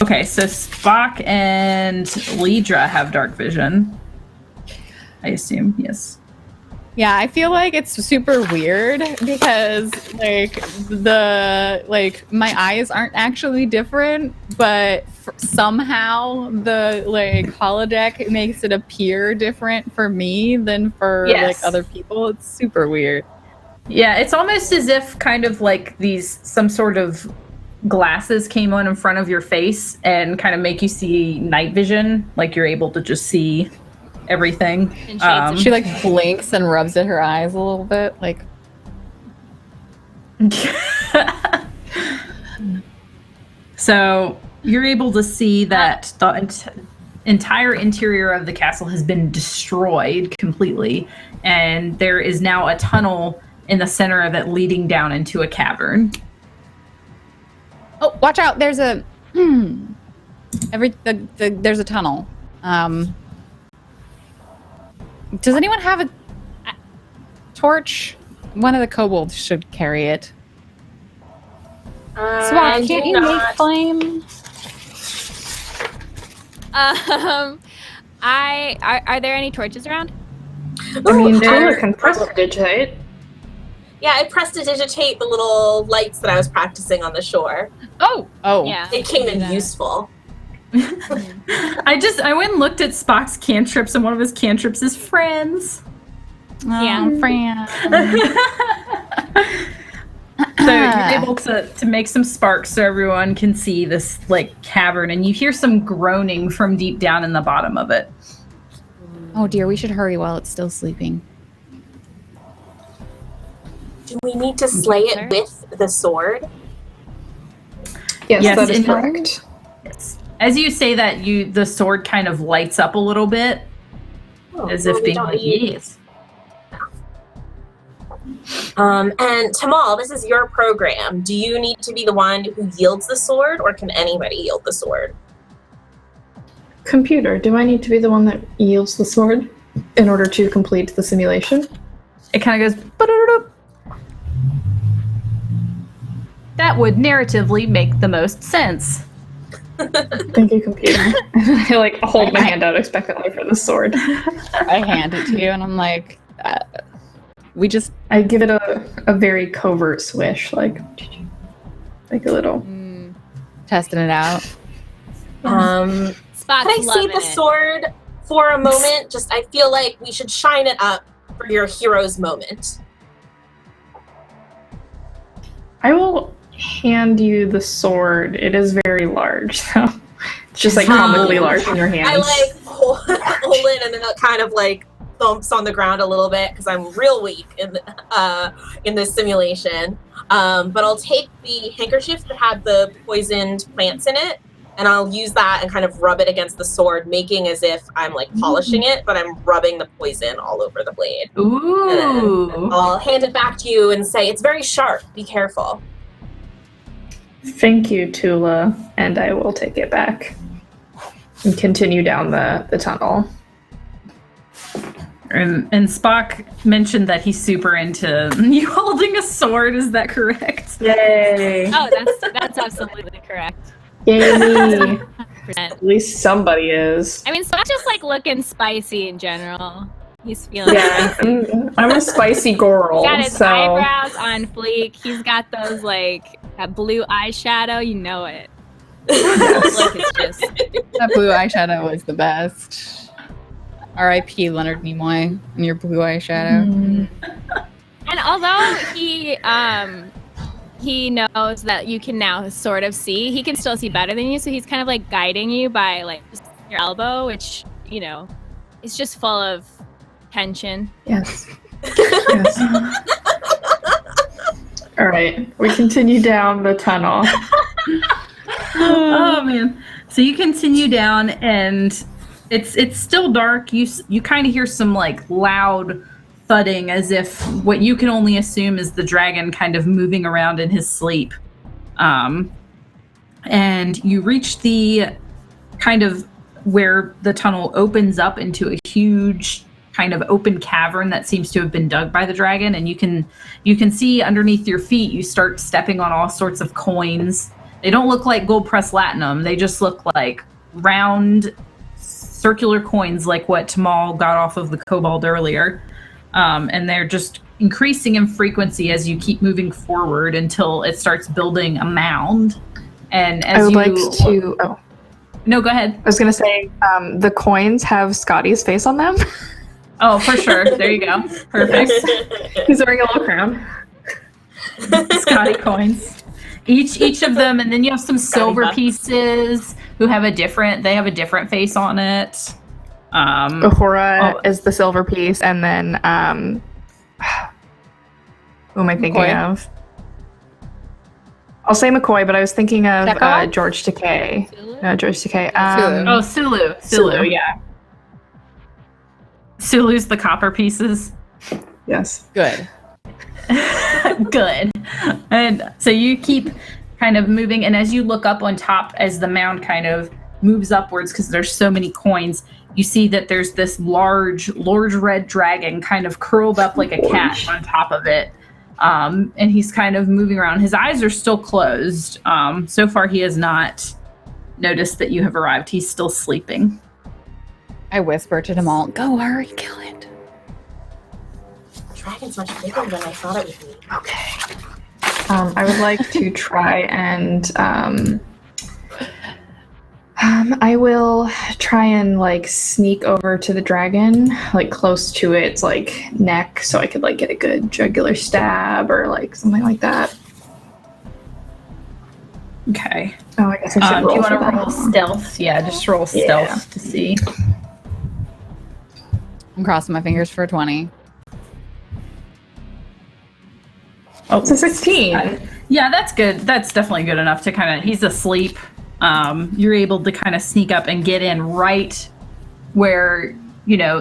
Okay, so Spock and Lidra have dark vision. I assume, yes. Yeah, I feel like it's super weird because my eyes aren't actually different, but somehow the holodeck makes it appear different for me than for other people. It's super weird. Yeah, it's almost as if kind of like some sort of glasses came on in front of your face and kind of make you see night vision, like you're able to just see everything. She blinks and rubs at her eyes a little bit, like. So you're able to see that the entire interior of the castle has been destroyed completely, and there is now a tunnel in the center of it leading down into a cavern. Oh, watch out! There's a there's a tunnel. Does anyone have a torch? One of the kobolds should carry it. Spock, can't you make flame? Are there any torches around? I mean, Ooh, Tula can prestidigitate. Yeah, I prestidigitate the little lights that I was practicing on the shore. Oh. Yeah. It came in that. useful. I went and looked at Spock's cantrips, and one of his cantrips is friends. Yeah. Fran. So you're able to make some sparks so everyone can see this like cavern, and you hear some groaning from deep down in the bottom of it. Oh dear, we should hurry while it's still sleeping. Do we need to slay it with the sword? Yes, Yes, that is in- correct. As you say that, the sword kind of lights up a little bit, as if we being don't like, need- yes. And Tamal, this is your program. Do you need to be the one who yields the sword, or can anybody yield the sword? Computer, do I need to be the one that yields the sword in order to complete the simulation? It kind of goes. "Ba-da-da-da." That would narratively make the most sense. Thank you, computer. I like hold my hand out expectantly for the sword. I hand it to you, and I'm like, we just I give it a very covert swish, like a little. testing it out. Spock's Can I see loving the it. sword for a moment? Just, I feel like we should shine it up for your hero's moment. I will hand you the sword. It is very large, so it's just like comically large in your hands. I like hold it, and then it kind of like thumps on the ground a little bit because I'm real weak in this simulation. But I'll take the handkerchief that had the poisoned plants in it, and I'll use that and kind of rub it against the sword, making as if I'm like polishing it, but I'm rubbing the poison all over the blade. Ooh. I'll hand it back to you and say, it's very sharp. Be careful. Thank you, Tula, and I will take it back and continue down the tunnel. And Spock mentioned that he's super into you holding a sword. Is that correct? Yay! Oh, that's absolutely correct. Yay me! 100%. At least somebody is. I mean, Spock's just like looking spicy in general. He's feeling Yeah, I'm a spicy girl, He's got his so eyebrows on fleek. He's got those like that blue eyeshadow. You know it. Look, it's just That blue eyeshadow was the best. R.I.P. Leonard Nimoy and your blue eyeshadow. And although he knows that you can now sort of see, he can still see better than you. So he's kind of like guiding you by like just your elbow, which is just full of tension. yes. Yes. All right, we continue down the tunnel. Oh man! So you continue down, and it's still dark. You kind of hear some like loud thudding, as if what you can only assume is the dragon kind of moving around in his sleep. And you reach the kind of where the tunnel opens up into a huge kind of open cavern that seems to have been dug by the dragon, and you can see underneath your feet. You start stepping on all sorts of coins. They don't look like gold pressed latinum. They just look like round circular coins, like what Tamal got off of the kobold earlier. And they're just increasing in frequency as you keep moving forward until it starts building a mound. And as I would you like to. Oh, no, go ahead. I was gonna say the coins have Scotty's face on them. Oh, for sure. There you go. Perfect. He's wearing a little crown. Scotty coins. Each of them, and then you have some silver bucks. pieces who have a different face on it. Uhura is the silver piece, and then who am I thinking McCoy? of? I'll say McCoy, but I was thinking of Chekhov? George Takei. Sulu? No, George Takei. Oh, Sulu. Sulu. Yeah. Sulu's the copper pieces. Yes. Good. Good. And so you keep kind of moving, and as you look up on top, as the mound kind of moves upwards, because there's so many coins, you see that there's this large red dragon kind of curled up like a cat on top of it. And he's kind of moving around. His eyes are still closed. So far, he has not noticed that you have arrived. He's still sleeping. I whisper to them all, go hurry, kill it. dragon's much bigger than I thought it would be. Okay. I would like to try and I will try and like sneak over to the dragon, like close to its like neck, so I could like get a good jugular stab or like something like that. Okay. Oh, I guess I should Do roll. you want For to roll that. stealth? Yeah, just roll stealth to see. I'm crossing my fingers for a 20. Oh, It's a 16. Yeah, that's good. That's definitely good enough to kind of. He's asleep. You're able to kind of sneak up and get in right where,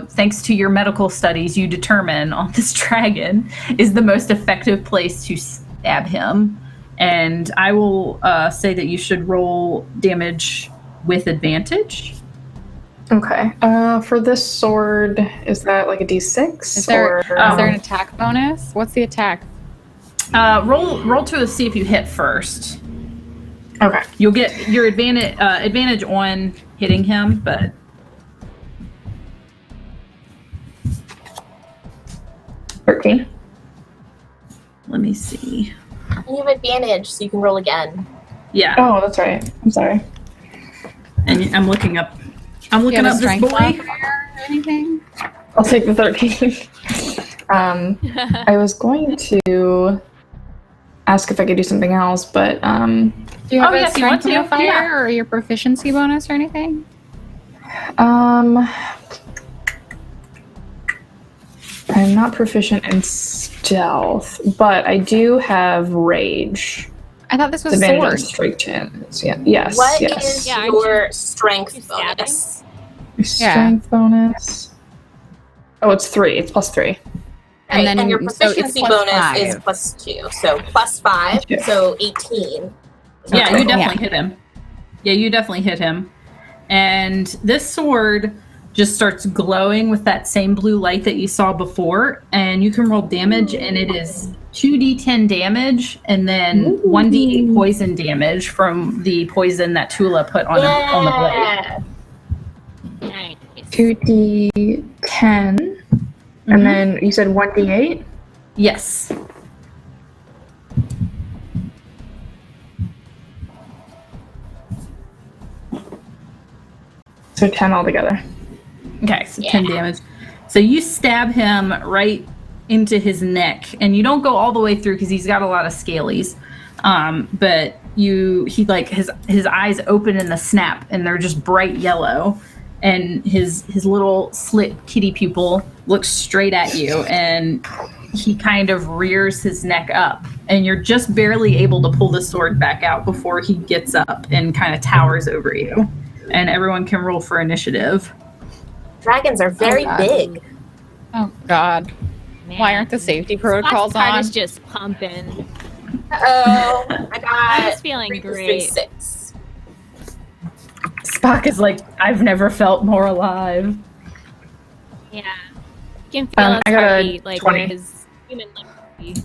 thanks to your medical studies, you determine on this dragon is the most effective place to stab him. And I will say that you should roll damage with advantage. Okay. For this sword, is that like a D6? Is there an attack bonus? What's the attack? Roll to see if you hit first. Okay. You'll get your advantage on hitting him, but 13. let me see. You have advantage, so you can roll again. Yeah, Oh, that's right. I'm sorry. and I'm looking up. Do you have a this strength boy. modifier or anything? I'll take the 13. I was going to ask if I could do something else, but Do you have Oh, a yes, you want strength to? modifier Yeah. or your proficiency bonus or anything? I'm not proficient in stealth, but I do have rage. I thought this was Advantage on sword. strike chance. Yeah. Yes. What yes. is Yeah, aren't your you strength stabbing? bonus? Strength bonus. Oh, it's 3. It's plus 3. Right, then- and your so it's proficiency plus bonus 5. is plus 2. So plus 5, Okay. so 18. Yeah, Okay. you definitely hit him. Yeah, you definitely hit him. And this sword just starts glowing with that same blue light that you saw before, and you can roll damage, and it is 2d10 damage, and then 1d8 poison damage from the poison that Tula put on the blade. Yeah. Nice. 2d10. And then you said 1d8? Yes. So 10 altogether. Okay, so 10 damage. So you stab him right into his neck, and you don't go all the way through because he's got a lot of scalies. But his eyes open in the snap, and they're just bright yellow, and his little slit kitty pupil looks straight at you, and he kind of rears his neck up, and you're just barely able to pull the sword back out before he gets up and kind of towers over you. And everyone can roll for initiative. Dragons are very God. big. Oh God! Man. Why aren't the safety Spock's protocols heart on? is just pumping. Oh, I got I was feeling 3 plus great. 3, 6. Spock is like, I've never felt more alive. Yeah. You can feel his I got a heartbeat, like 20. where his human leg would be.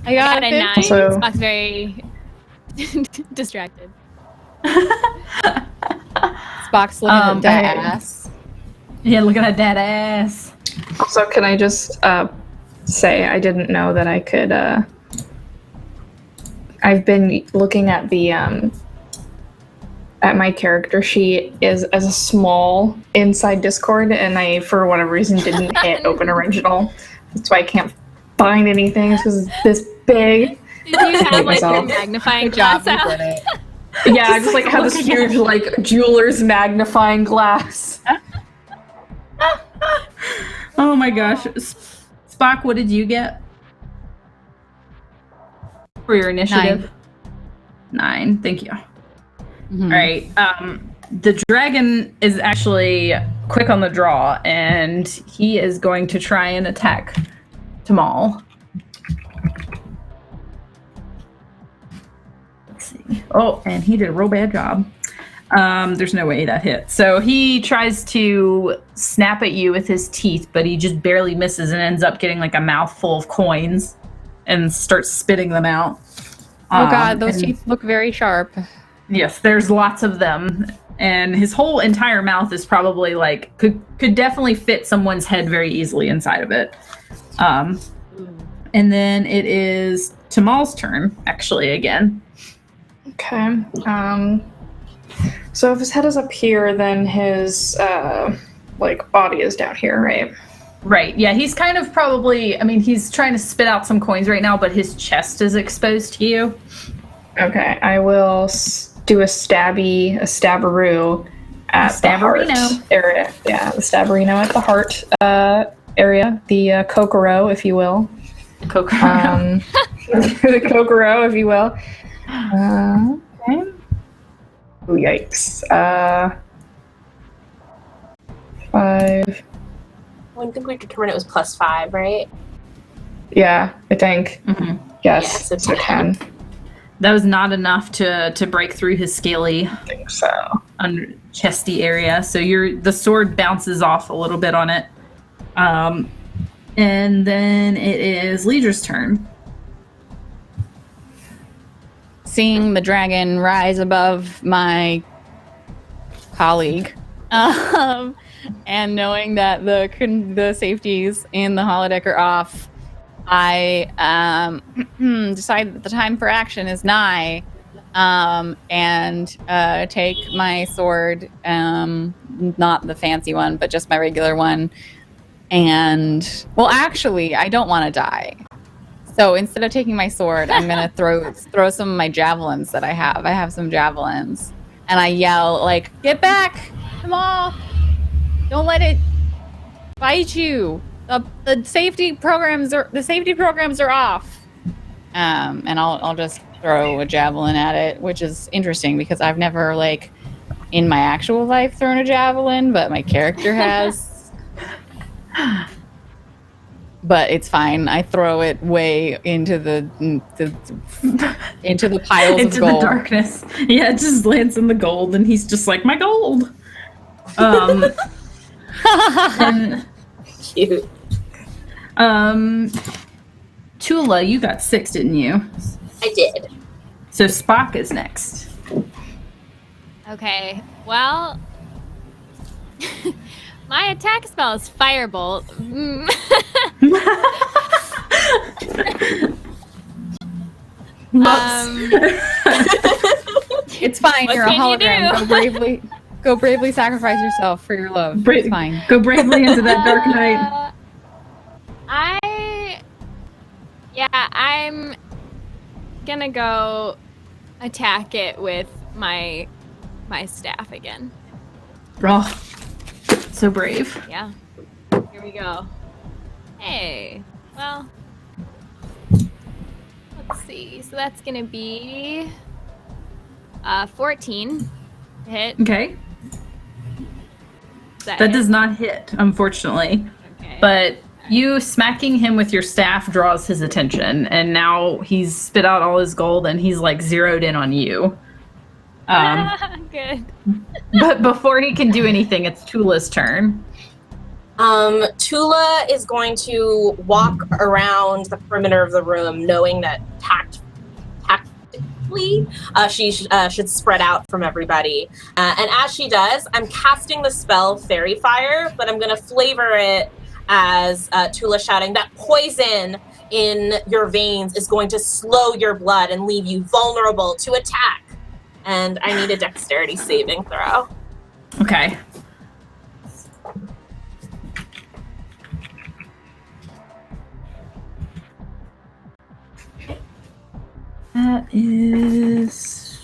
I got Got a it. 9. Also- Spock's very distracted. Spock's looking at that I- ass. Yeah, looking at that ass. Also, can I just say I didn't know that I could. I've been looking at the at my character sheet as a small inside Discord, and I, for whatever reason, didn't hit open original. That's why I can't find anything because it's this big. Did you have like your myself. magnifying Good job, glass you out? did it. Yeah, I just like have this huge like jeweler's magnifying glass. Oh my gosh. Spock, what did you get for your initiative? 9. Thank you. Mhm. All right. The dragon is actually quick on the draw, and he is going to try and attack Tamal. Let's see. Oh, and he did a real bad job. There's no way that hit. So he tries to snap at you with his teeth, but he just barely misses and ends up getting like a mouthful of coins and starts spitting them out. Oh God, those and- teeth look very sharp. Yes, there's lots of them, and his whole entire mouth is probably like could definitely fit someone's head very easily inside of it. And then it is Tamal's turn, actually, again. Okay. So if his head is up here, then his body is down here, right? Right. Yeah, he's kind of probably. I mean, he's trying to spit out some coins right now, but his chest is exposed to you. Okay, I will do a stabberoo at the heart area. Yeah, the stabberino at the heart area, the kokoro, if you will. Kokoro. The kokoro, if you will. Okay. Oh, yikes. 5. Well, I think we determined it was +5, right? Yeah, I think. Mm-hmm. Yes, Yeah, so 10. That was not enough to break through his scaly, I think so. under chesty area. So the sword bounces off a little bit on it. And then it is Ledra's turn. Seeing the dragon rise above my colleague, and knowing that the safeties in the holodeck are off, I decide that the time for action is nigh, and take my sword, not the fancy one, but just my regular one. And, well, actually, I don't want to die. So instead of taking my sword, I'm going to throw some of my javelins that I have. I have some javelins. And I yell, like, get back! Come on! Don't let it bite you! The safety programs are off. And I'll just throw a javelin at it, which is interesting because I've never, like, in my actual life thrown a javelin, but my character has. But it's fine. I throw it way into the piles into of gold. the darkness. Yeah, it just lands in the gold, and he's just like, my gold. And, Cute. Tula, you got 6, didn't you? I did. So Spock is next. Okay, well, my attack spell is Firebolt. It's fine. What You're a can you hologram. do? Go bravely sacrifice yourself for your love. It's fine. Go bravely into that dark night. I'm gonna go attack it with my staff again. Oh, so brave. Yeah. Here we go. Hey. Well. Let's see. So that's gonna be 14 to hit. Okay. Does that That hit? does not hit, unfortunately. Okay. But you smacking him with your staff draws his attention, and now he's spit out all his gold and he's like zeroed in on you. Good. But before he can do anything, it's Tula's turn. Tula is going to walk around the perimeter of the room, knowing that tactically she should spread out from everybody. And as she does, I'm casting the spell Fairy Fire, but I'm going to flavor it as Tula shouting that poison in your veins is going to slow your blood and leave you vulnerable to attack. And I need a dexterity saving throw. Okay. That is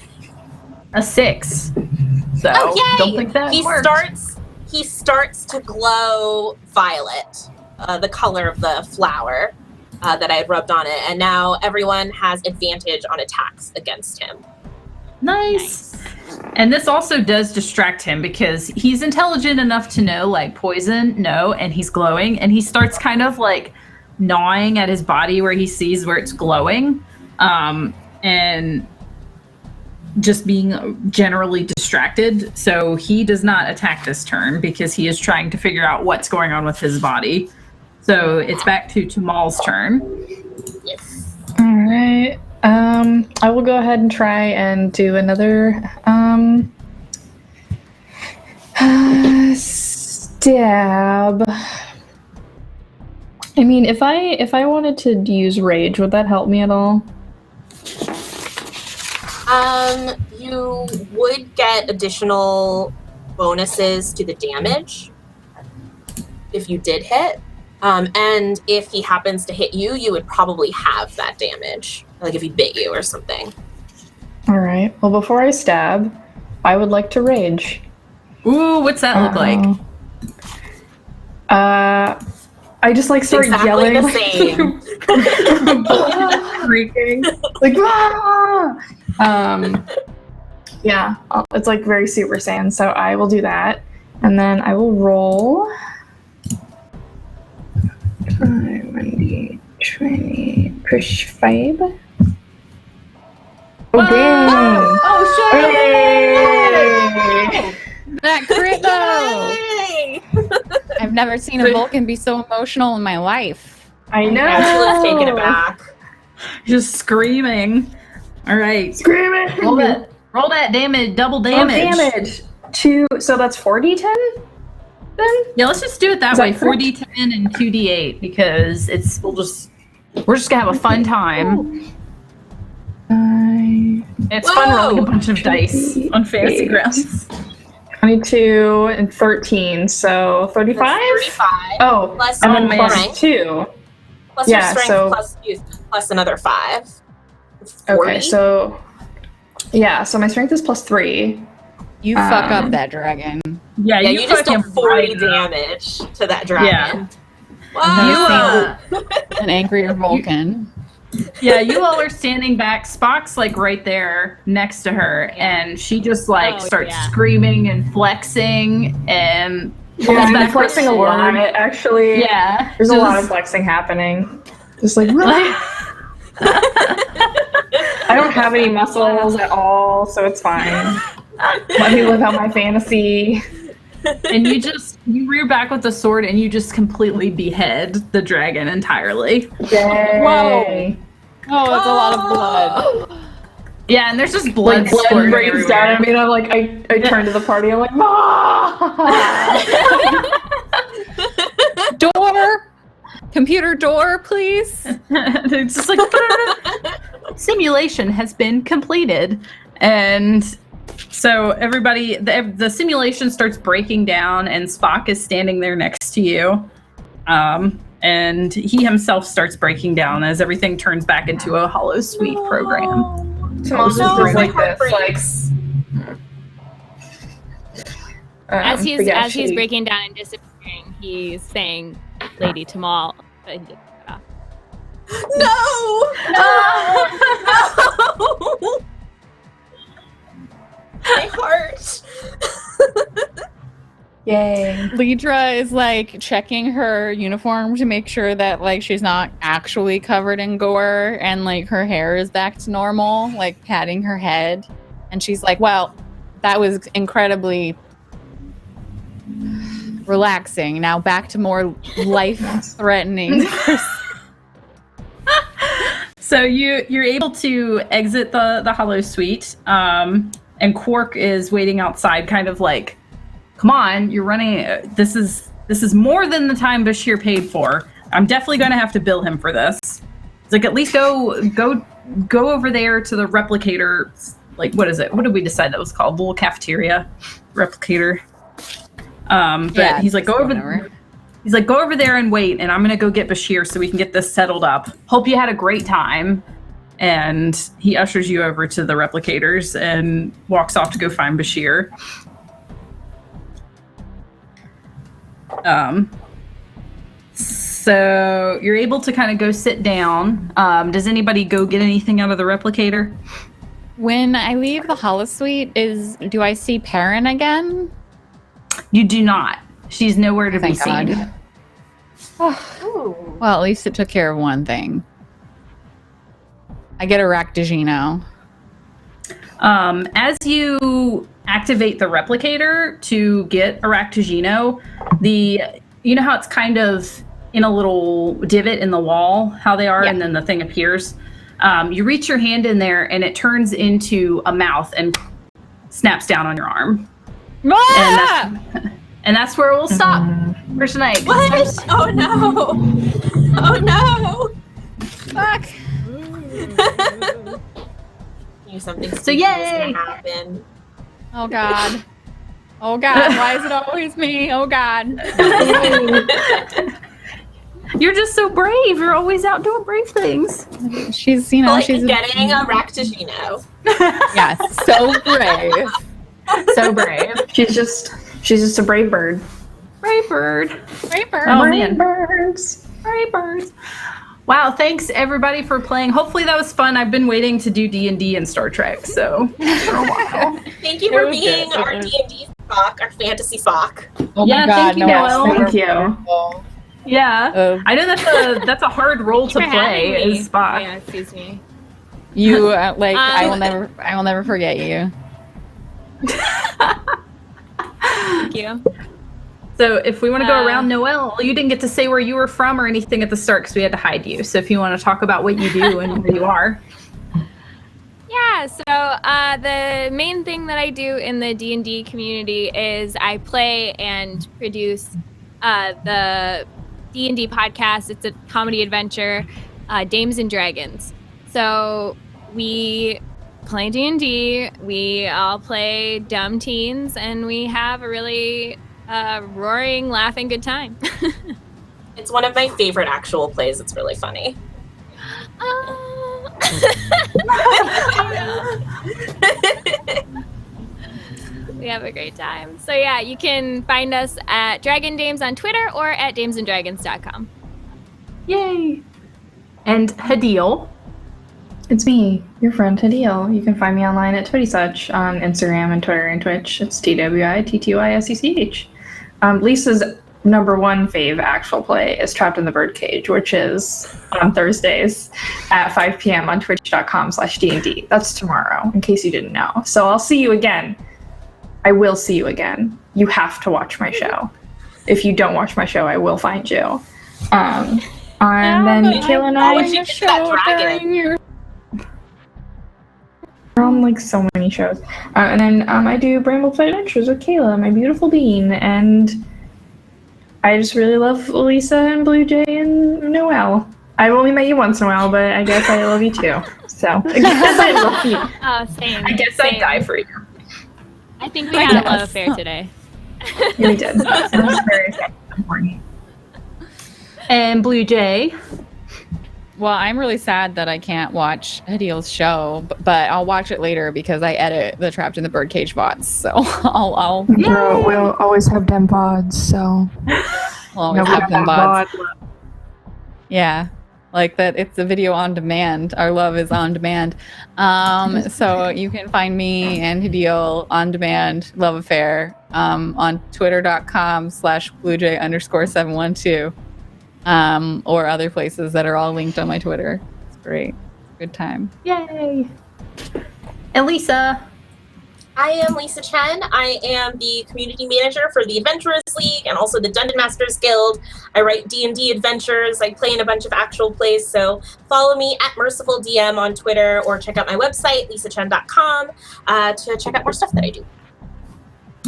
a 6. So Oh, yay! don't think that worked. He starts to glow violet, the color of the flower that I had rubbed on it, and now everyone has advantage on attacks against him. Nice. And this also does distract him because he's intelligent enough to know, like, poison, no, and he's glowing, and he starts kind of like gnawing at his body where he sees where it's glowing, and just being generally distracted. So he does not attack this turn because he is trying to figure out what's going on with his body. So it's back to Tamal's turn. Yes. All right. I will go ahead and try and do another Stab. I mean, if I wanted to use rage, would that help me at all? You would get additional bonuses to the damage if you did hit. And if he happens to hit you, you would probably have that damage. Like if he bit you or something. All right. Well, before I stab, I would like to rage. Ooh, what's that look like? I just like start Exactly yelling, the like, same. shrieking, like yeah, it's like very Super Saiyan. So I will do that, and then I will roll. 1d 20 push 5. Oh dang! Oh, Hey! That crit though! Yay! I've never seen a Vulcan be so emotional in my life. I know. Actually, taking it back. Just screaming. All right. Screaming. Roll that damage, double Oh, damage. damage. So that's 4d10 then? Yeah, let's just do it that Is way. that correct? 4d10 and 2d8 because we're just gonna have a fun time. It's fun rolling a bunch of dice on fantasy grounds. 22 and 13, so 35? That's 35. Oh, Plus and then your plus strength. 2. Plus Yeah, your strength so- plus another 5. It's 40. Okay, so yeah, so my strength is plus 3. You fuck up that dragon. Yeah, Yeah, you just fucking do 40 right up. damage to that dragon. Yeah. Whoa! An angrier Vulcan. Yeah, you all are standing back. Spock's like right there next to her, and she just like Oh, starts yeah. screaming and flexing and pulls Yeah, I'm back her flexing a sword. lot, actually. Yeah, There's a lot of just- flexing happening. Just like, I don't have any muscles at all, so it's fine. Let me live out my fantasy. and you rear back with the sword and you just completely behead the dragon entirely. Yay. Whoa. Oh, that's a lot of blood. Yeah, and there's just blood Like blood squirting rains down at me, and I'm like, I turn to the party, I'm like, Door! Computer door, please. It's just like simulation has been completed, and so everybody, the simulation starts breaking down, and Spock is standing there next to you, and he himself starts breaking down as everything turns back into a Hollow Suite program. Tomatoes No, is my like heart this, like breaks. As but he's yeah, as he's she- breaking down and disappearing, he's saying "Lady Tamal." But he gets cut off. No! No! My heart. Yay. Lidra is like checking her uniform to make sure that like she's not actually covered in gore and like her hair is back to normal, like patting her head. And she's like, well, that was incredibly relaxing. Now back to more life-threatening. So you're able to exit the Hollow Suite, and Quark is waiting outside, kind of like, "Come on, you're running. This is more than the time Bashir paid for. I'm definitely going to have to bill him for this." It's like, at least go over there to the replicator. Like, what is it? What did we decide that was called? The little cafeteria replicator. But Yeah, he's like, just go over. whatever. He's like, go over there and wait, and I'm gonna go get Bashir so we can get this settled up. Hope you had a great time. And he ushers you over to the replicators and walks off to go find Bashir. So you're able to kind of go sit down. Does anybody go get anything out of the replicator? When I leave the holosuite, do I see Perrin again? You do not. She's nowhere to be Thank seen. God. Well, at least it took care of one thing. I get a Raktajino. As you activate the replicator to get a Raktajino, you know how it's kind of in a little divot in the wall, how they are, and then the thing appears. You reach your hand in there, and it turns into a mouth and snaps down on your arm. Ah! And that's where we'll stop for tonight. What? Oh no! Oh no! Fuck. Knew something So spooky was yay! gonna happen. Oh God. Oh God. Why is it always me? Oh God. You're just so brave. You're always out doing brave things. She's, you know, Like she's getting a Raktajino. yes, so brave. So brave. She's just a brave bird. Brave bird. Brave bird. Oh, brave man. birds. Brave birds. Wow, thanks everybody for playing. Hopefully that was fun. I've been waiting to do D&D and Star Trek, so for a while. Thank you for being our D&D Spock, our fantasy Spock. Oh Yeah, my God, thank you, no, Noelle. Thank you. wonderful. Yeah. I know that's a hard role to For play having me. is Spock. Yeah, excuse me. You I will never forget you. Thank you. So if we want to go around Noelle, you didn't get to say where you were from or anything at the start because we had to hide you. So if you want to talk about what you do and where you are. Yeah, so the main thing that I do in the D&D community is I play and produce the D&D podcast. It's a comedy adventure, Dames and Dragons. So we play D&D, we all play dumb teens, and we have a really roaring, laughing good time. It's one of my favorite actual plays. It's really funny. We have a great time. So yeah, you can find us at Dragon Dames on Twitter or at damesanddragons.com. Yay. And Hadil. It's me, your friend Hadil. You can find me online at TwittySuch on Instagram and Twitter and Twitch. It's TWITTYSECH. Lisa's number one fave actual play is Trapped in the Birdcage, which is on Thursdays at 5 p.m. on twitch.com/D&D. That's tomorrow, in case you didn't know. So I'll see you again. I will see you again. You have to watch my show. If you don't watch my show, I will find you. And then Kayla and Always I you get that dragon. are on like so many shows. And then I do Brambleflight Adventures with Kayla, my beautiful bean, and I just really love Lisa and Blue Jay and Noelle. I've only met you once, Noelle, but I guess I love you too. So I guess I love you. Oh, same. I guess same. I'd die for you. I think we had a love affair today. Yeah, we did. It was very important. And Blue Jay. Well, I'm really sad that I can't watch Hadil's show, but I'll watch it later because I edit the Trapped in the Birdcage VODs. So I'll We'll always have them VODs, so. we'll always have them VODs. Yeah, like that. It's a video on demand. Our love is on demand. So you can find me and Hadil on demand love affair on twitter.com/bluejay_712 or other places that are all linked on my Twitter. It's great. Good time. Yay. And Lisa. I am Lisa Chen. I am the community manager for the Adventurers League and also the Dungeon Masters Guild. I write D&D adventures. I play in a bunch of actual plays, so follow me at MercifulDM on Twitter or check out my website, lisachen.com, to check out more stuff that I do.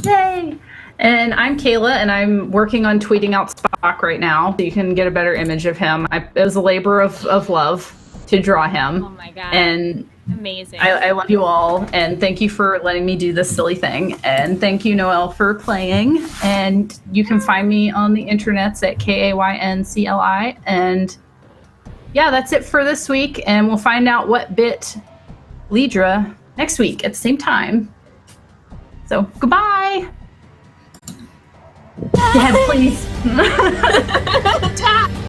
Yay. And I'm Kayla, and I'm working on tweeting out Spock right now, so you can get a better image of him. It was a labor of love to draw him. Oh my God. And amazing. I love you all, and thank you for letting me do this silly thing. And thank you, Noelle, for playing. And you can find me on the internets at KAYNCLI. And yeah, that's it for this week. And we'll find out what bit Lidra next week at the same time. So goodbye. Dad, please.